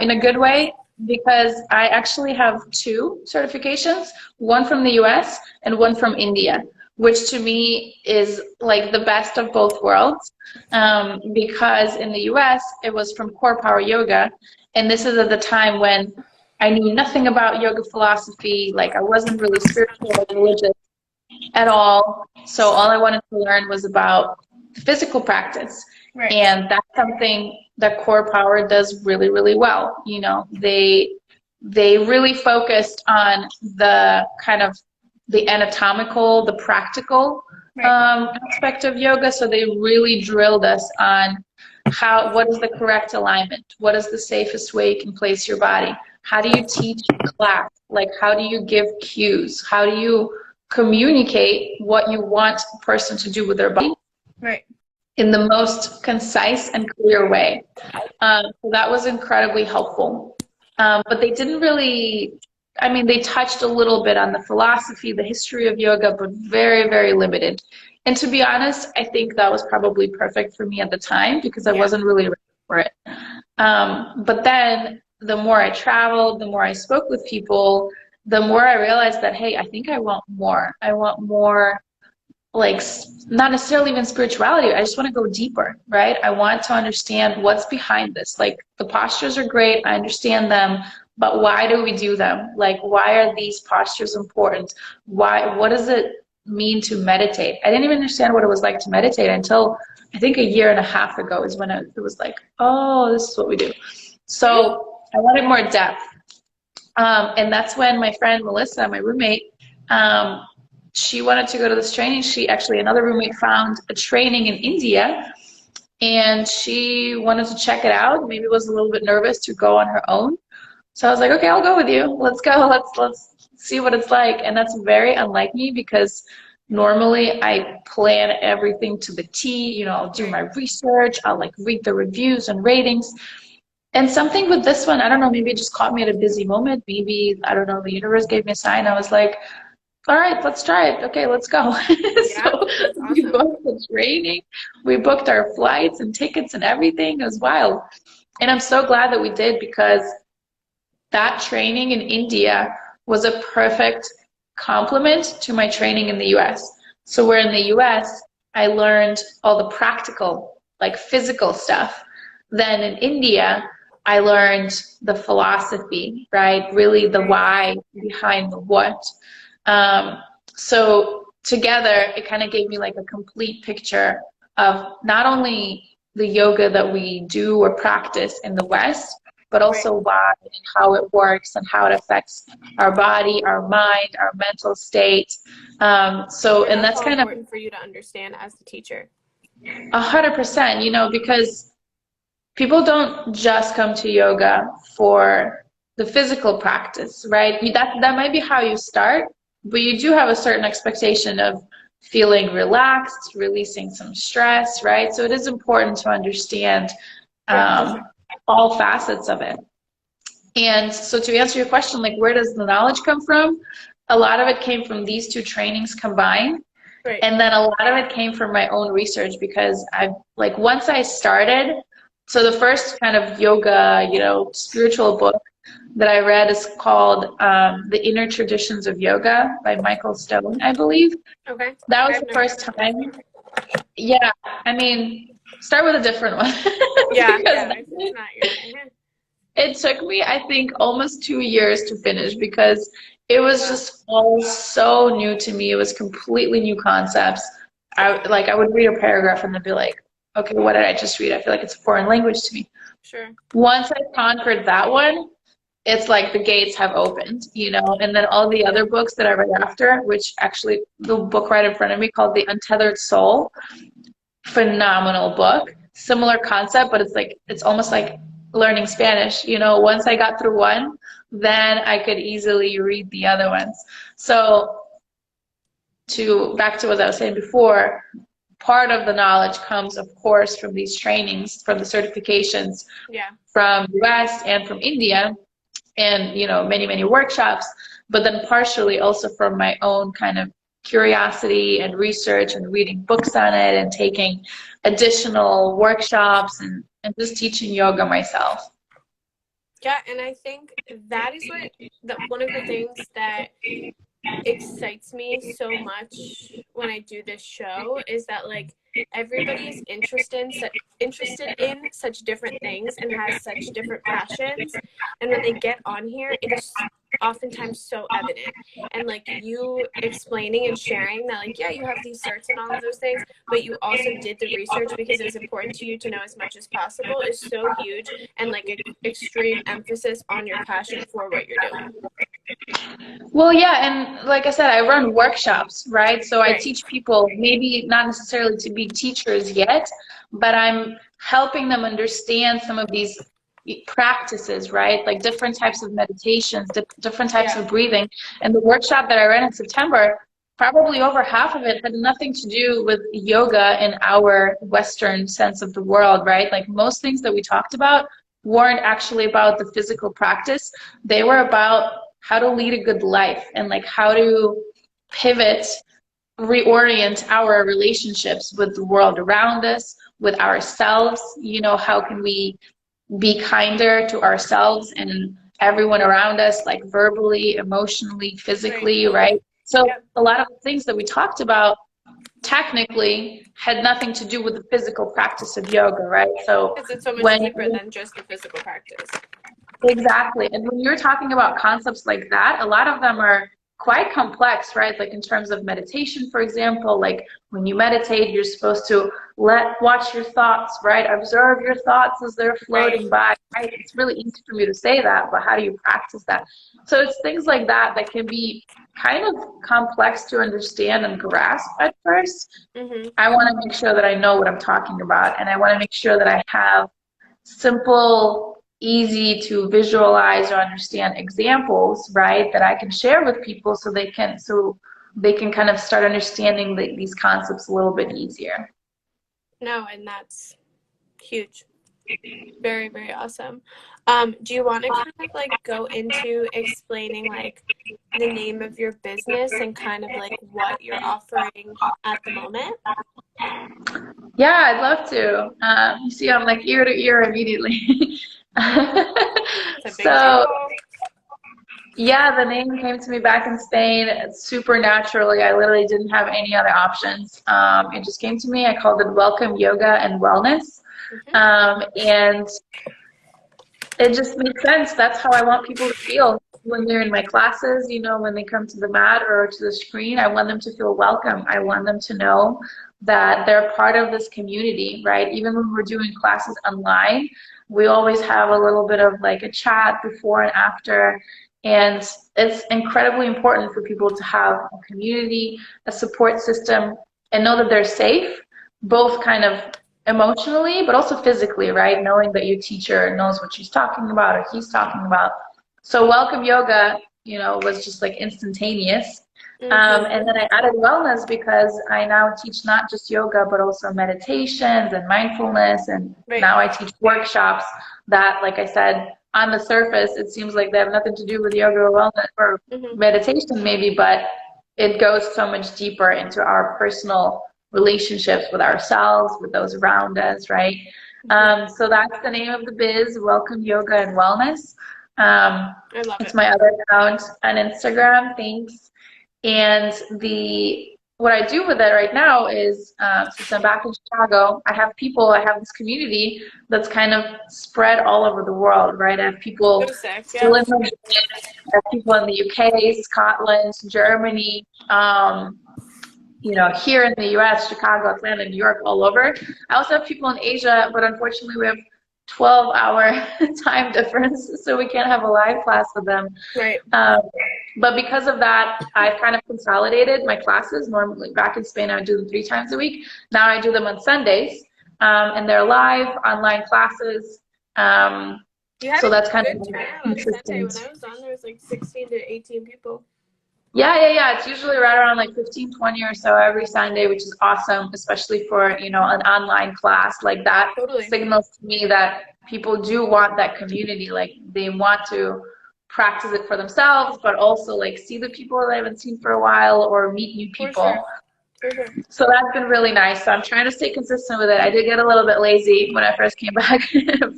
in a good way, because I actually have 2 certifications, one from the US and one from India, which to me is like the best of both worlds, because in the US it was from Core Power Yoga, and this is at the time when I knew nothing about yoga philosophy, like I wasn't really spiritual or religious at all, so all I wanted to learn was about physical practice. Right. And that's something that Core Power does really, really well. You know, they really focused on the kind of the anatomical, the practical aspect of yoga. So they really drilled us on what is the correct alignment? What is the safest way you can place your body? How do you teach class? Like, how do you give cues? How do you communicate what you want a person to do with their body? Right. In the most concise and clear way. So that was incredibly helpful. But they didn't really, I mean, they touched a little bit on the philosophy, the history of yoga, but very, very limited. And to be honest, I think that was probably perfect for me at the time, because I wasn't really ready for it. But then the more I traveled, the more I spoke with people, the more I realized that, hey, I think I want more. I want more, like, not necessarily even spirituality. I just want to go deeper, right? I want to understand what's behind this. Like, the postures are great. I understand them. But why do we do them? Like, why are these postures important? What does it mean to meditate? I didn't even understand what it was like to meditate until I think 1.5 years ago is when it was like, oh, this is what we do. So I wanted more depth. And that's when my friend Melissa, my roommate, she wanted to go to this training. Another roommate found a training in India, and she wanted to check it out. Maybe was a little bit nervous to go on her own. So I was like, okay, I'll go with you. Let's go. Let's see what it's like. And that's very unlike me, because normally I plan everything to the T. You know, I'll do my research. I'll like read the reviews and ratings. And something with this one, I don't know, maybe it just caught me at a busy moment. Maybe, I don't know, the universe gave me a sign. I was like, all right, let's try it. Okay, let's go. Yeah, So awesome. we booked the training. We booked our flights and tickets and everything. It was wild. And I'm so glad that we did, because that training in India was a perfect complement to my training in the US. So where in the US, I learned all the practical, like physical stuff. Then in India, I learned the philosophy, right? Really the why behind the what. So together, it kind of gave me like a complete picture of not only the yoga that we do or practice in the West, but also why and how it works and how it affects our body, our mind, our mental state. And that's kind of important for you to understand as a teacher. 100%, you know, because people don't just come to yoga for the physical practice, right? That might be how you start, but you do have a certain expectation of feeling relaxed, releasing some stress, right? So it is important to understand all facets of it. And so to answer your question, like, where does the knowledge come from? A lot of it came from these two trainings combined. Right. And then a lot of it came from my own research, because once I started, so the first kind of yoga, you know, spiritual book that I read is called The Inner Traditions of Yoga by Michael Stone, I believe. Okay. That was the first time. Yeah, I mean, start with a different one. Yeah, it's not your thing. It took me, I think, almost 2 years to finish, because it was just all so new to me. It was completely new concepts. I would read a paragraph and then be like, okay, what did I just read? I feel like it's a foreign language to me. Sure. Once I conquered that one, it's like the gates have opened, you know, and then all the other books that I read after, which actually the book right in front of me called The Untethered Soul, phenomenal book, similar concept, but it's almost like learning Spanish, you know. Once I got through one, then I could easily read the other ones. So back to what I was saying before, part of the knowledge comes, of course, from these trainings, from the certifications, from US and from India, and, you know, many, many workshops, but then partially also from my own kind of curiosity and research and reading books on it and taking additional workshops and just teaching yoga myself. Yeah, and I think that is one of the things that excites me so much when I do this show, is that like everybody is interested in such different things and has such different passions, and when they get on here, it is oftentimes so evident. And like you explaining and sharing that, like, yeah, you have these certs and all of those things, but you also did the research because it was important to you to know as much as possible, is so huge, and like an extreme emphasis on your passion for what you're doing. Well, yeah, and like I said, I run workshops, right? So I teach people, maybe not necessarily to be teachers yet, but I'm helping them understand some of these practices, right? Like different types of meditations, different types of breathing. And the workshop that I ran in September, probably over half of it had nothing to do with yoga in our Western sense of the world, right? Like most things that we talked about weren't actually about the physical practice. They were about how to lead a good life and like how to pivot, reorient our relationships with the world around us, with ourselves. You know, how can we be kinder to ourselves and everyone around us, like verbally, emotionally, physically, right? So a lot of the things that we talked about technically had nothing to do with the physical practice of yoga, right? So it's so much deeper than just the physical practice. Exactly. And when you're talking about concepts like that, a lot of them are quite complex, right? Like in terms of meditation, for example, like when you meditate, you're supposed to watch your thoughts, right? Observe your thoughts as they're floating by, right? It's really easy for me to say that, but how do you practice that? So it's things like that that can be kind of complex to understand and grasp at first. I want to make sure that I know what I'm talking about, and I want to make sure that I have simple, easy to visualize or understand examples, right, that I can share with people so they can kind of start understanding these concepts a little bit easier. No, and that's huge. Very, very awesome. Do you want to kind of like go into explaining like the name of your business and kind of like what you're offering at the moment? Yeah, I'd love to. You see, I'm like ear to ear immediately. So, yeah, the name came to me back in Spain super naturally. I literally didn't have any other options. It just came to me. I called it Welcome Yoga and Wellness. And it just makes sense. That's how I want people to feel when they're in my classes, you know, when they come to the mat or to the screen. I want them to feel welcome. I want them to know that they're part of this community, right? Even when we're doing classes online, we always have a little bit of like a chat before and after. And it's incredibly important for people to have a community, a support system, and know that they're safe, both kind of emotionally, but also physically, right? Knowing that your teacher knows what she's talking about or he's talking about. So Welcome Yoga, you know, was just like instantaneous. And then I added wellness because I now teach not just yoga, but also meditations and mindfulness. And now I teach workshops that, like I said, on the surface, it seems like they have nothing to do with yoga or wellness or meditation maybe, but it goes so much deeper into our personal relationships with ourselves, with those around us, right? So that's the name of the biz, Welcome Yoga and Wellness. It's my other account on Instagram, thanks. And what I do with it right now is, since I'm back in Chicago, I have this community that's kind of spread all over the world, right? I have people still in the I have people in the UK, Scotland, Germany, you know, here in the US, Chicago, Atlanta, New York, all over. I also have people in Asia, but unfortunately we have 12-hour time difference, so we can't have a live class with them. Right. But because of that, I've kind of consolidated my classes. Normally back in Spain, I would do them 3 times a week. Now I do them on Sundays, and they're live online classes. So that's kind of consistent. Sunday. When I was on, there was like 16 to 18 people. Yeah. It's usually right around like 15, 20 or so every Sunday, which is awesome, especially for, you know, an online class like that. Signals to me that people do want that community. Like they want to practice it for themselves, but also like see the people that I haven't seen for a while or meet new people. For sure. So that's been really nice. So I'm trying to stay consistent with it. I did get a little bit lazy when I first came back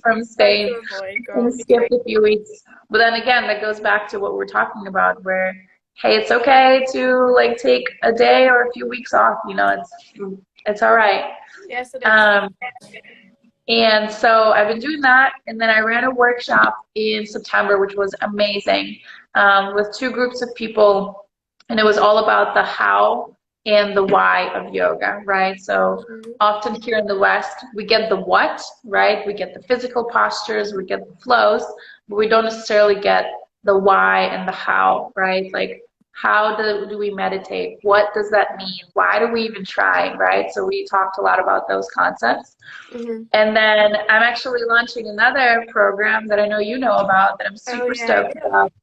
from Spain and skipped a few weeks. But then again, that goes back to what we're talking about, where hey, it's okay to like take a day or a few weeks off. You know, it's all right. Yes, it is. And so I've been doing that, and then I ran a workshop in September, which was amazing, with 2 groups of people, and it was all about the how and the why of yoga, right? So often here in the West, we get the what, right? We get the physical postures, we get the flows, but we don't necessarily get the why and the how, right? Like, how do we meditate? What does that mean? Why do we even try, right? So we talked a lot about those concepts. And then I'm actually launching another program that I know you know about that I'm super stoked about.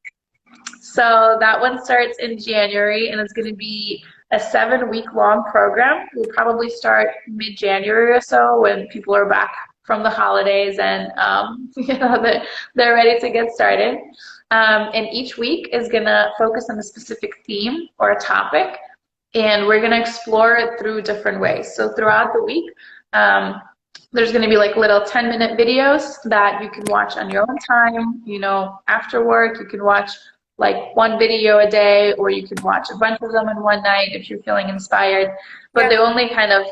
So that one starts in January, and it's going to be a 7-week-long program. We'll probably start mid-January or so when people are back from the holidays and you know, they're ready to get started. And each week is going to focus on a specific theme or a topic, and we're going to explore it through different ways. So throughout the week, there's going to be like little 10-minute videos that you can watch on your own time. You know, after work, you can watch like 1 video a day, or you can watch a bunch of them in one night if you're feeling inspired. But the only kind of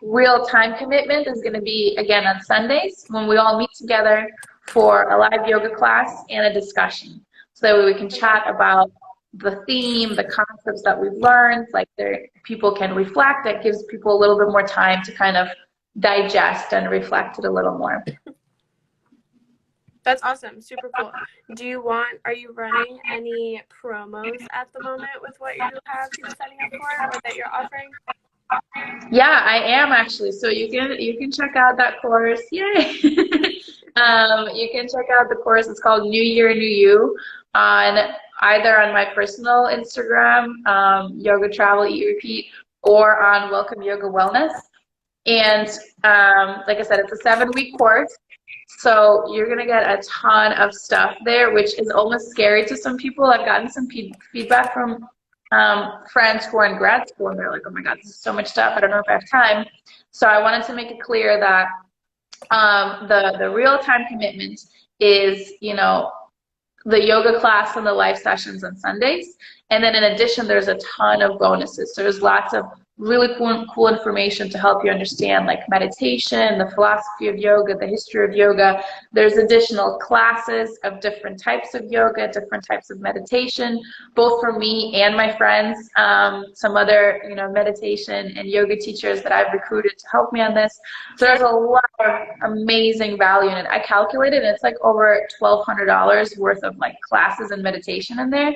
real time commitment is going to be, again, on Sundays when we all meet together for a live yoga class and a discussion. So that way we can chat about the theme, the concepts that we've learned, like people can reflect. It gives people a little bit more time to kind of digest and reflect it a little more. That's awesome. Super cool. Are you running any promos at the moment with what you have people signing up for or that you're offering? Yeah, I am actually. So you can check out that course. Yay! You can check out the course. It's called New Year, New You on either on my personal Instagram, Yoga Travel Eat Repeat, or on Welcome Yoga Wellness. And like I said, it's a 7-week course. So you're going to get a ton of stuff there, which is almost scary to some people. I've gotten some feedback from friends who are in grad school, and they're like, oh my God, this is so much stuff. I don't know if I have time. So I wanted to make it clear that the real time commitment is, the yoga class and the live sessions on Sundays. And then in addition, there's a ton of bonuses. So there's lots of really cool information to help you understand like meditation, the philosophy of yoga, the history of yoga. There's additional classes of different types of yoga, different types of meditation, both for me and my friends, some other, meditation and yoga teachers that I've recruited to help me on this. So there's a lot of amazing value in it. I calculated it's like over $1,200 worth of like classes and meditation in there.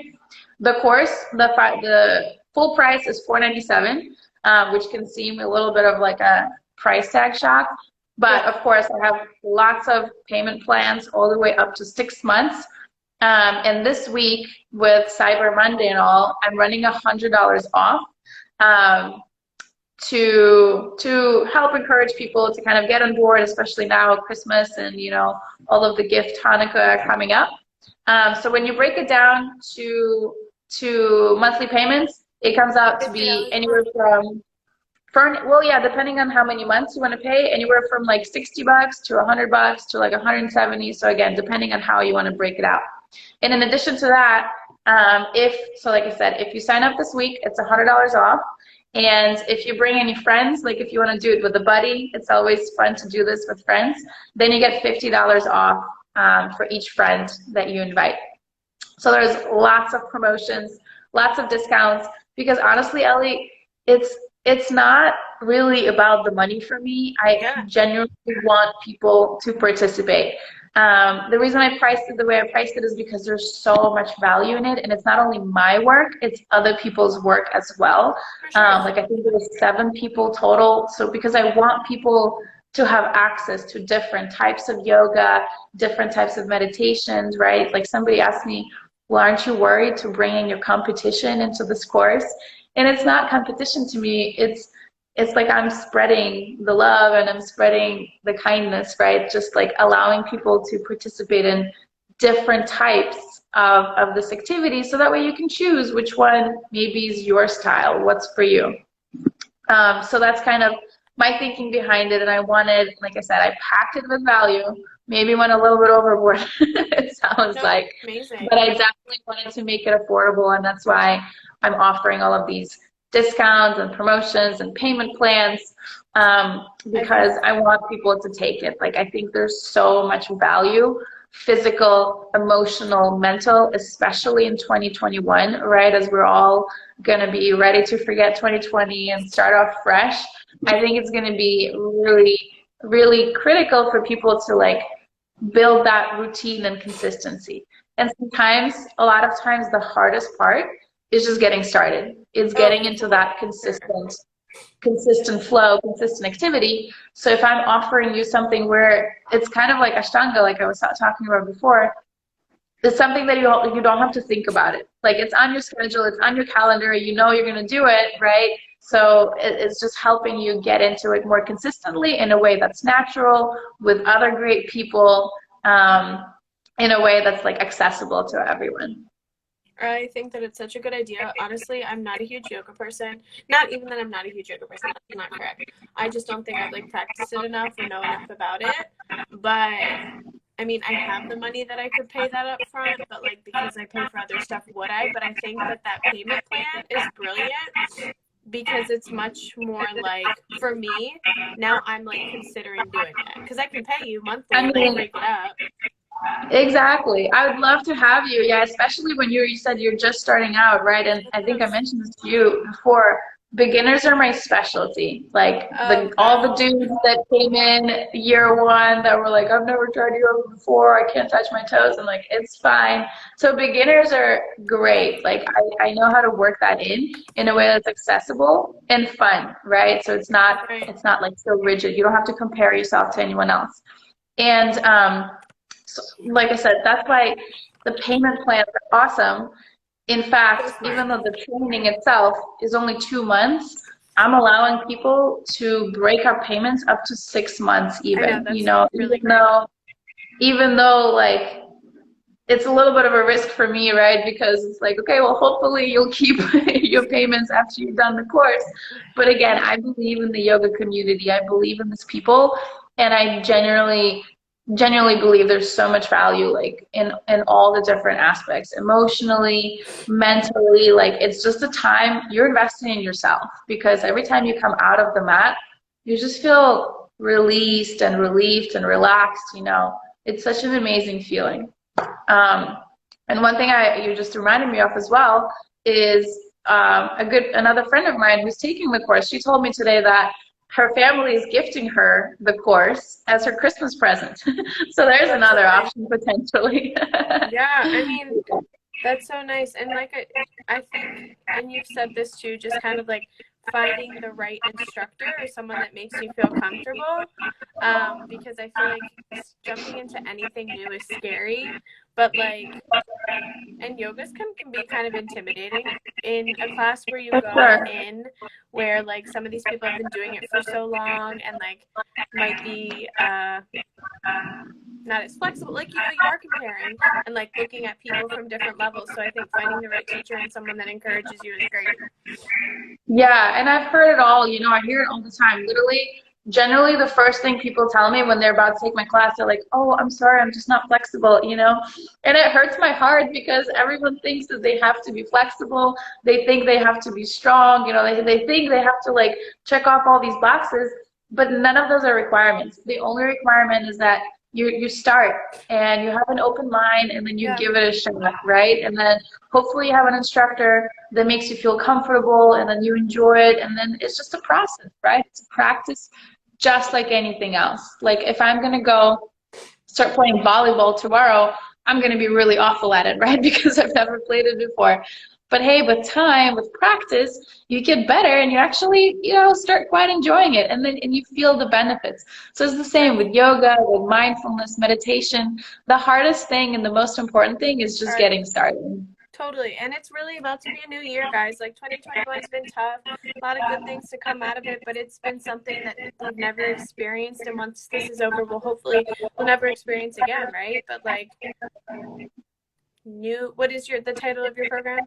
The course, the full price is $497. Which can seem a little bit of like a price tag shock. But of course, I have lots of payment plans all the way up to 6 months. And this week with Cyber Monday and all, I'm running $100 off to help encourage people to kind of get on board, especially now Christmas and, all of the gift Hanukkah are coming up. So when you break it down to monthly payments, it comes out to be anywhere from, depending on how many months you want to pay, anywhere from like $60 to $100 to like $170. So again, depending on how you want to break it out. And in addition to that, like I said, if you sign up this week, it's $100 off. And if you bring any friends, like if you want to do it with a buddy, it's always fun to do this with friends, then you get $50 off for each friend that you invite. So there's lots of promotions, lots of discounts. Because honestly, Ellie, it's not really about the money for me. I genuinely want people to participate. The reason I priced it the way I priced it is because there's so much value in it, and it's not only my work, it's other people's work as well. Like I think there was 7 people total. So because I want people to have access to different types of yoga, different types of meditations, right? Like somebody asked me, well, aren't you worried to bring in your competition into this course? And it's not competition to me. It's like I'm spreading the love and I'm spreading the kindness, right? Just like allowing people to participate in different types of this activity, so that way you can choose which one maybe is your style, what's for you. So that's kind of my thinking behind it. And I wanted, like I said, I packed it with value. Maybe went a little bit overboard, it sounds like. Amazing. But I definitely wanted to make it affordable, and that's why I'm offering all of these discounts and promotions and payment plans, because I want people to take it. Like, I think there's so much value, physical, emotional, mental, especially in 2021, right? As we're all going to be ready to forget 2020 and start off fresh. I think it's going to be really, really critical for people to like build that routine and consistency. And sometimes, a lot of times, the hardest part is just getting started. It's getting into that consistent flow, consistent activity. So if I'm offering you something where it's kind of like Ashtanga, like I was talking about before, it's something that you don't have to think about it. Like, it's on your schedule, it's on your calendar, you know you're going to do it, right? So it's just helping you get into it more consistently in a way that's natural, with other great people, in a way that's like accessible to everyone. I think that it's such a good idea. Honestly, I'm not a huge yoga person. Not even that I'm not a huge yoga person. That's not correct. I just don't think I've like practiced it enough or know enough about it. But I mean, I have the money that I could pay that up front, but like, because I pay for other stuff, would I? But I think that payment plan is brilliant, because it's much more like, for me, now I'm like considering doing it, because I can pay you monthly and like break it up. Exactly. I would love to have you. Yeah, especially when you said you're just starting out, right? And I think I Yes. mentioned this to you before. Beginners are my specialty. Like Oh all the gosh. dudes that came in year one that were like, I've never tried yoga before. I can't touch my toes. I'm like, it's fine. So beginners are great. Like I know how to work that in a way that's accessible and fun, right? So Right. it's not like so rigid. You don't have to compare yourself to anyone else. And so, like I said, that's why the payment plans are awesome. In So fact, smart. even though the training itself is only 2 months, I'm allowing people to break up payments up to 6 months I know even, you that's know, really great. even though like it's a little bit of a risk for me, right? Because it's like, okay, well, hopefully you'll keep your payments after you've done the course. But again, I believe in the yoga community. I believe in these people, and I genuinely believe there's so much value, like in all the different aspects, emotionally, mentally. Like it's just a time you're investing in yourself because every time you come out of the mat, you just feel released and relieved and relaxed. You know, it's such an amazing feeling. Um, and one thing you just reminded me of as well is another friend of mine who's taking the course. She told me today that her family is gifting her the course as her Christmas present. So there's That's so another nice. option potentially. Yeah, I mean, that's so nice. And like I think, and you've said this too, just kind of like finding the right instructor or someone that makes you feel comfortable. Because I feel like jumping into anything new is scary, but like, and yogas can be kind of intimidating in a class where you For go sure. in where like some of these people have been doing it for so long and like might be not as flexible, like you are comparing and like looking at people from different levels. So I think finding the right teacher and someone that encourages you is great. Yeah, and I've heard it all. You know, I hear it all the time. Literally, generally, the first thing people tell me when they're about to take my class, they're like, "Oh, I'm sorry, I'm just not flexible," you know? And it hurts my heart because everyone thinks that they have to be flexible. They think they have to be strong. You know, they think they have to like check off all these boxes, but none of those are requirements. The only requirement is that you start and you have an open mind and then you Yeah, give it a shot, right? And then hopefully you have an instructor that makes you feel comfortable and then you enjoy it, and then it's just a process, right? It's a practice just like anything else. Like if I'm going to go start playing volleyball tomorrow, I'm going to be really awful at it, right? Because I've never played it before. But hey, with time, with practice, you get better and you actually, you know, start quite enjoying it, and you feel the benefits. So it's the same right. with yoga, with mindfulness, meditation. The hardest thing and the most important thing is just Starting. getting started. Totally. And it's really about to be a new year, guys. Like 2021's been tough. A lot of good things to come out of it, but it's been something that we've never experienced. And once this is over, we'll never experience again, right? But like what is the title of your program?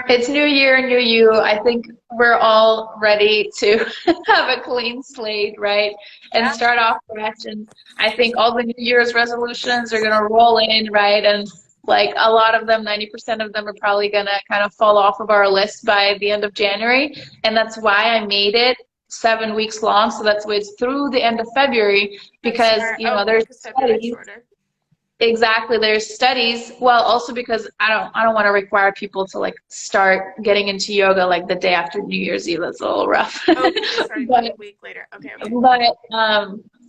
It's New Year, New You. I think we're all ready to have a clean slate, right? And Yeah. start off fresh. And I think all the New Year's resolutions are going to roll in, right? And like a lot of them, 90% of them are probably going to kind of fall off of our list by the end of January. And that's why I made it 7 weeks long. So that's why it's through the end of February That's because, smart. you Oh, know, okay, there's because February's studies. shorter. Exactly. There's studies. Well, also because I don't want to require people to like start getting into yoga like the day after New Year's Eve. That's a little rough. Oh, because you're starting like But a week later. Okay, okay. but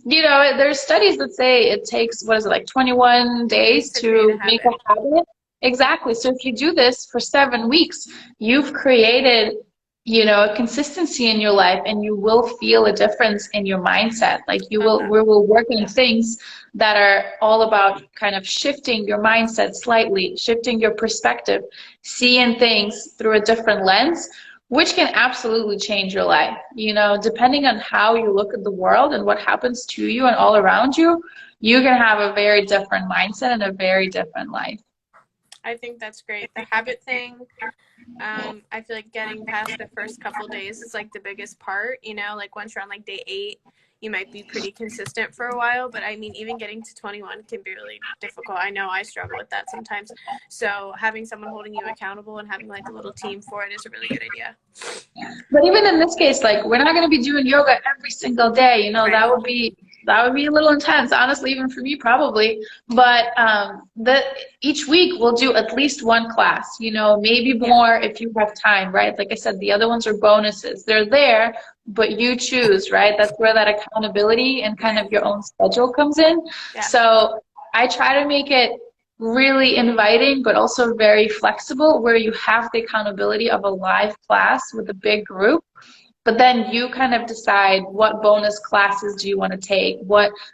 you know, there's studies that say it takes what is it like 21 Days days to create a to make a habit. habit. Exactly. So if you do this for 7 weeks, you've created, you know, a consistency in your life, and you will feel a difference in your mindset. Like Love that. we will work on things that are all about kind of shifting your mindset slightly, shifting your perspective, seeing things through a different lens, which can absolutely change your life. You know, depending on how you look at the world and what happens to you and all around you, you can have a very different mindset and a very different life. I think that's great. The habit thing, I feel like getting past the first couple days is like the biggest part, you know, like once you're on like day 8, you might be pretty consistent for a while, but I mean, even getting to 21 can be really difficult. I know I struggle with that sometimes. So having someone holding you accountable and having like a little team for it is a really good idea. But even in this case, like we're not going to be doing yoga every single day. You know, Right. that would be that would be a little intense, honestly, even for me probably. But each week we'll do at least one class, you know, maybe more if you have time, right? Like I said, the other ones are bonuses. They're there, but you choose, right? That's where that accountability and kind of your own schedule comes in. Yeah. So I try to make it really inviting, but also very flexible, where you have the accountability of a live class with a big group. But then you kind of decide what bonus classes do you want to take.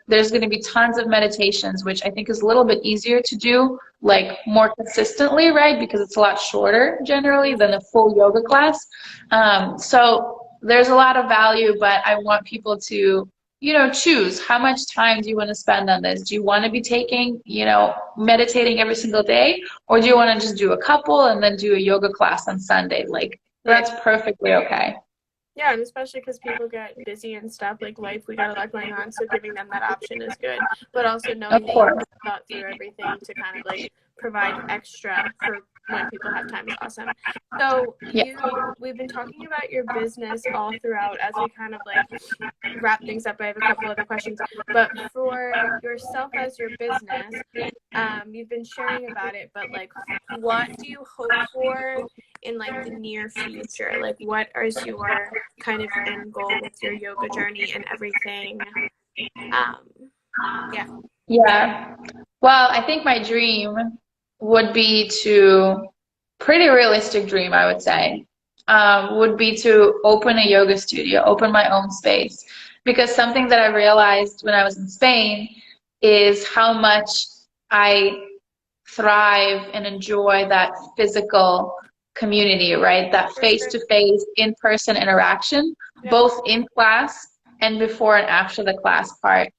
There's going to be tons of meditations, which I think is a little bit easier to do, like more consistently, right? Because it's a lot shorter generally than a full yoga class. So there's a lot of value, but I want people to, you know, choose how much time do you want to spend on this? Do you want to be taking, you know, meditating every single day, or do you want to just do a couple and then do a yoga class on Sunday? Like, that's perfectly okay. Yeah, and especially because people get busy and stuff, like life, we got a lot going on, so giving them that option is good. But also knowing that you've thought through everything to kind of like provide extra for when people have time is awesome. So we've been talking about your business all throughout as we kind of like wrap things up. I have a couple other questions, but for yourself as your business, you've been sharing about it, but like, what do you hope for in like the near future? Like, what is your kind of end goal with your yoga journey and everything? Yeah. Well, I think my dream would be pretty realistic dream, I would say, would be to open a yoga studio, open my own space. Because something that I realized when I was in Spain is how much I thrive and enjoy that physical community, right? That face-to-face, in-person interaction, both in class and before and after the class part.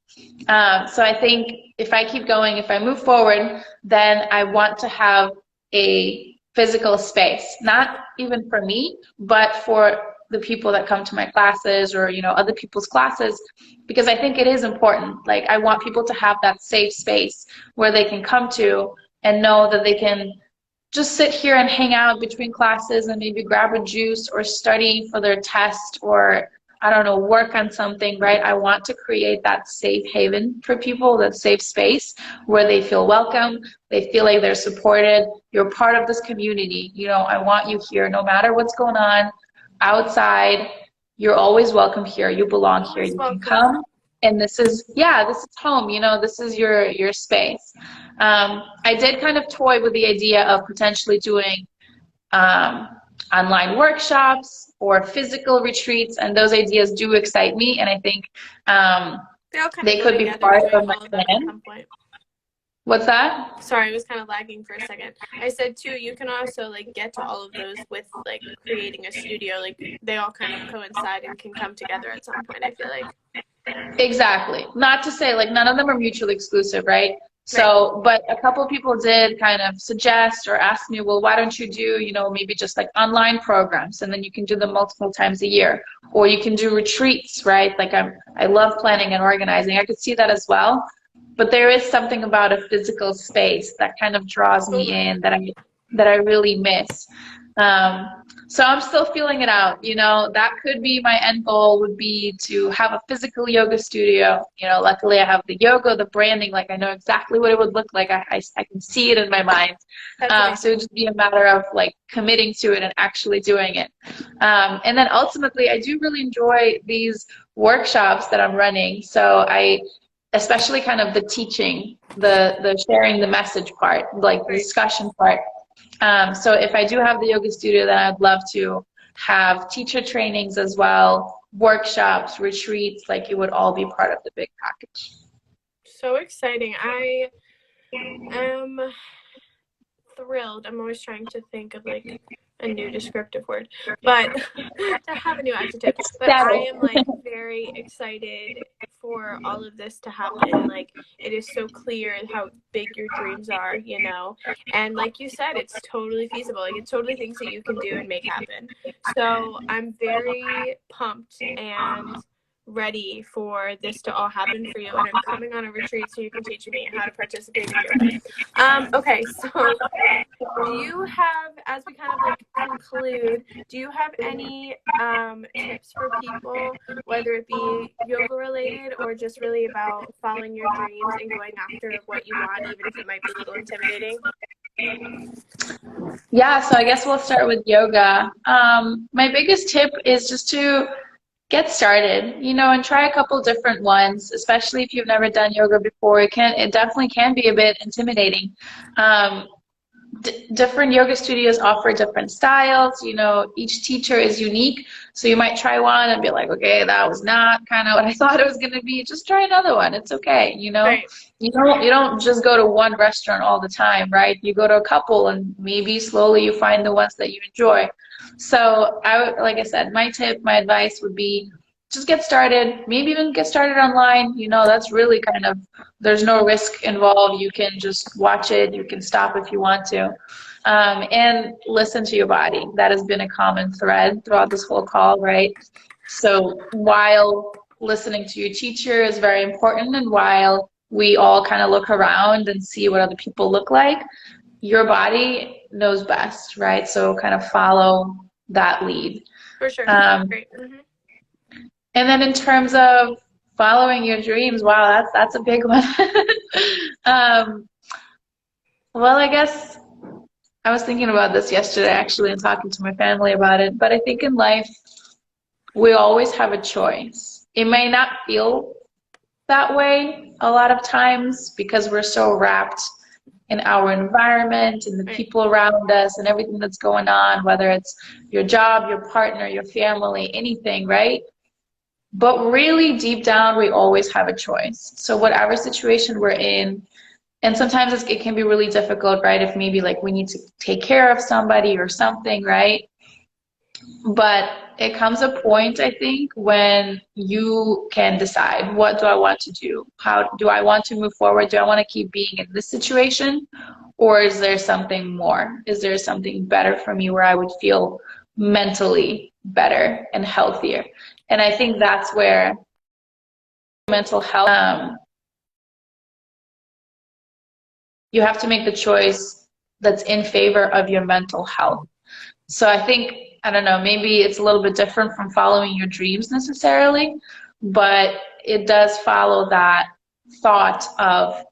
So I think if I keep going, if I move forward, then I want to have a physical space, not even for me, but for the people that come to my classes or, you know, other people's classes, because I think it is important. Like, I want people to have that safe space where they can come to and know that they can just sit here and hang out between classes and maybe grab a juice or study for their test or, I don't know, work on something, right? I want to create that safe haven for people, that safe space where they feel welcome, they feel like they're supported, you're part of this community. You know, I want you here no matter what's going on outside. You're always welcome here. You belong here. You can come. And this is home, you know, this is your space. I did kind of toy with the idea of potentially doing online workshops or physical retreats, and those ideas do excite me, and I think they could be part of my plan. What's that? Sorry, I was kind of lagging for a second. I said too, you can also like get to all of those with like creating a studio. Like, they all kind of coincide and can come together at some point, I feel like. Exactly. Not to say like none of them are mutually exclusive, right? So, but a couple of people did kind of suggest or ask me, well, why don't you do, you know, maybe just like online programs, and then you can do them multiple times a year, or you can do retreats, right? Like I love planning and organizing. I could see that as well. But there is something about a physical space that kind of draws me in that I really miss. So I'm still feeling it out. You know, that could be my end goal, would be to have a physical yoga studio. You know, luckily I have the yoga, the branding, like I know exactly what it would look like. I can see it in my mind. So it would just be a matter of like committing to it and actually doing it. And then ultimately, I do really enjoy these workshops that I'm running. So especially kind of the teaching, the sharing the message part, like the discussion part. So if I do have the yoga studio, then I'd love to have teacher trainings as well, workshops, retreats, like it would all be part of the big package. So exciting. I am thrilled. I'm always trying to think of like a new descriptive word, but to have a new adjective. But I am like very excited for all of this to happen. Like, it is so clear how big your dreams are, you know, and like you said, it's totally feasible. Like, it's totally things that you can do and make happen. So I'm very pumped and ready for this to all happen for you, and I'm coming on a retreat so you can teach me how to participate in yoga. Okay, so do you have, as we kind of like conclude, do you have any tips for people, whether it be yoga related or just really about following your dreams and going after what you want, even if it might be a little intimidating? Yeah, so I guess we'll start with yoga. My biggest tip is just to get started, you know, and try a couple different ones, especially if you've never done yoga before. It definitely can be a bit intimidating. Different yoga studios offer different styles, you know, each teacher is unique. So you might try one and be like, okay, that was not kind of what I thought it was going to be. Just try another one. It's okay. You know, Right. you don't just go to one restaurant all the time, right? You go to a couple and maybe slowly you find the ones that you enjoy. So like I said, my tip, my advice would be just get started, maybe even get started online. You know, that's really kind of, there's no risk involved. You can just watch it. You can stop if you want to. And listen to your body. That has been a common thread throughout this whole call, right? So while listening to your teacher is very important, and while we all kind of look around and see what other people look like, your body knows best, right? So kind of follow that lead. For sure. Great. And then in terms of following your dreams, wow, that's a big one. Well, I guess I was thinking about this yesterday actually and talking to my family about it, but I think in life we always have a choice. It may not feel that way a lot of times because we're so wrapped in our environment and the people around us and everything that's going on, whether it's your job, your partner, your family, anything, right? But really deep down, we always have a choice. So whatever situation we're in, and sometimes it can be really difficult, right? If maybe like we need to take care of somebody or something, right? But it comes a point, I think, when you can decide, what do I want to do? How do I want to move forward? Do I want to keep being in this situation? Or is there something more? Is there something better for me where I would feel mentally better and healthier? And I think that's where mental health, you have to make the choice that's in favor of your mental health. So I think, I don't know, maybe it's a little bit different from following your dreams necessarily, but it does follow that thought of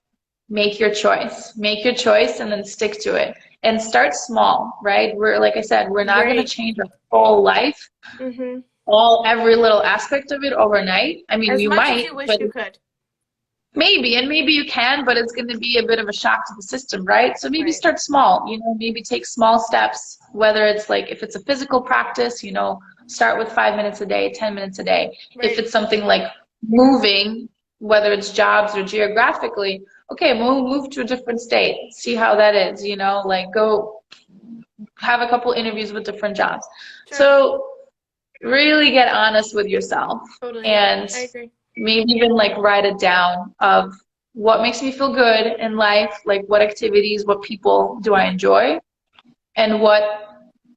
make your choice and then stick to it and start small, right? Like I said, we're not going to change our whole life, every little aspect of it overnight. I mean, you might, as you wish you could. Maybe you can, but it's going to be a bit of a shock to the system, right? So maybe start small, you know, maybe take small steps, whether it's like, if it's a physical practice, you know, start with 5 minutes a day, 10 minutes a day. If it's something like moving, whether it's jobs or geographically, okay, move to a different state, see how that is, you know, like go have a couple interviews with different jobs. So really get honest with yourself. And I agree. Maybe even like write it down of what makes me feel good in life, like what activities, what people do I enjoy, and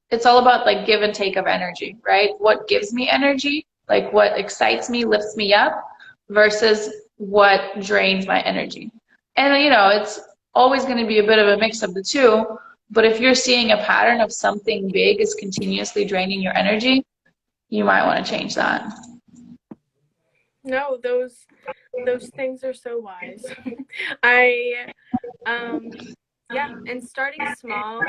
it's all about like give and take of energy, right? What gives me energy, like what excites me, lifts me up, versus what drains my energy. And you know, it's always going to be a bit of a mix of the two, but if you're seeing a pattern of something big is continuously draining your energy, you might want to change that. No, those things are so wise. Yeah, and starting small,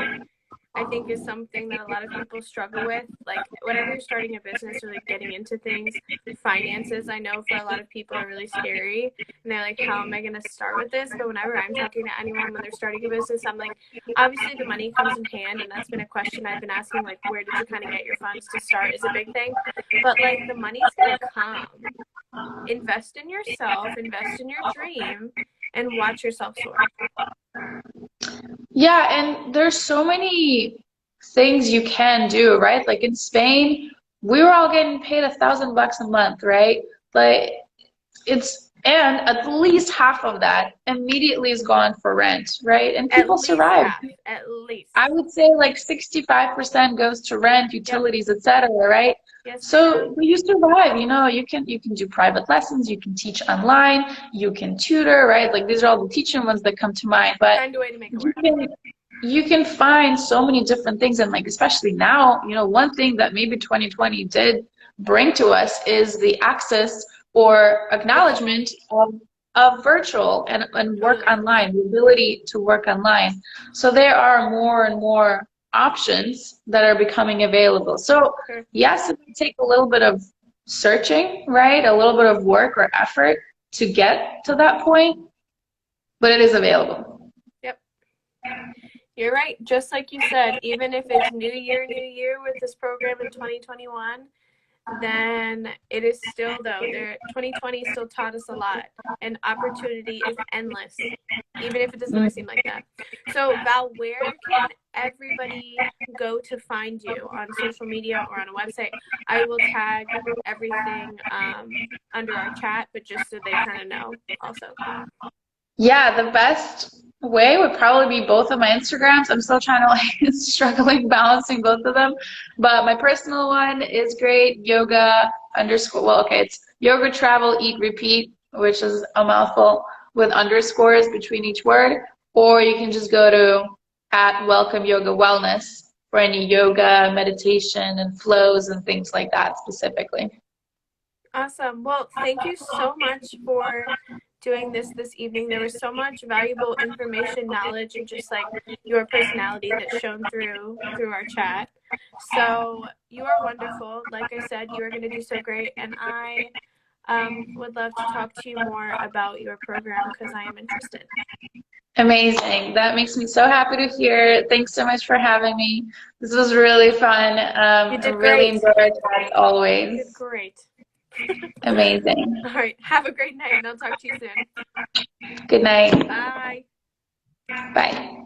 I think, is something that a lot of people struggle with. Like, whenever you're starting a business or like getting into things, finances, I know for a lot of people are really scary, and they're like, how am I going to start with this? But whenever I'm talking to anyone when they're starting a business, I'm like, obviously the money comes in hand, and that's been a question I've been asking, like, where did you kind of get your funds to start is a big thing. But like, the money's going to come. Invest in yourself, invest in your dream, and watch yourself soar. Yeah, and there's so many things you can do, right? Like in Spain, we were all getting paid $1,000 a month, right? But it's And at least half of that immediately is gone for rent, right? And people survive. At least. I would say like 65% goes to rent, utilities, etc., right? Yes, so you survive, you know, you can do private lessons, you can teach online, you can tutor, right? Like these are all the teaching ones that come to mind, but find a way to make it work. You can find so many different things, and like especially now, you know, one thing that maybe 2020 did bring to us is the access or acknowledgement of virtual and work online, the ability to work online. So there are more and more options that are becoming available. So yes, it can take a little bit of searching, right? A little bit of work or effort to get to that point, but it is available. Yep. You're right. Just like you said, even if it's new year with this program in 2021, then it is still, though, 2020 still taught us a lot, and opportunity is endless, even if it doesn't always seem like that. So Val, where can everybody go to find you on social media or on a website? I will tag everything under our chat, but just so they kind of know also. Yeah, the best way would probably be both of my Instagrams. I'm still trying to like struggling balancing both of them, but my personal one is great, yoga underscore, well, okay, it's yoga travel eat repeat, which is a mouthful with underscores between each word, or you can just go to @welcome yoga wellness for any yoga, meditation, and flows and things like that specifically. Awesome. Well, thank you so much for doing this evening. There was so much valuable information, knowledge, and just like your personality that shone through our chat. So you are wonderful. Like I said, you are going to do so great, and I would love to talk to you more about your program because I am interested. Amazing. That makes me so happy to hear. Thanks so much for having me. This was really fun. You did I really great. enjoyed our chats always. You did great. Amazing. All right. Have a great night, and I'll talk to you soon. Good night. Bye. Bye.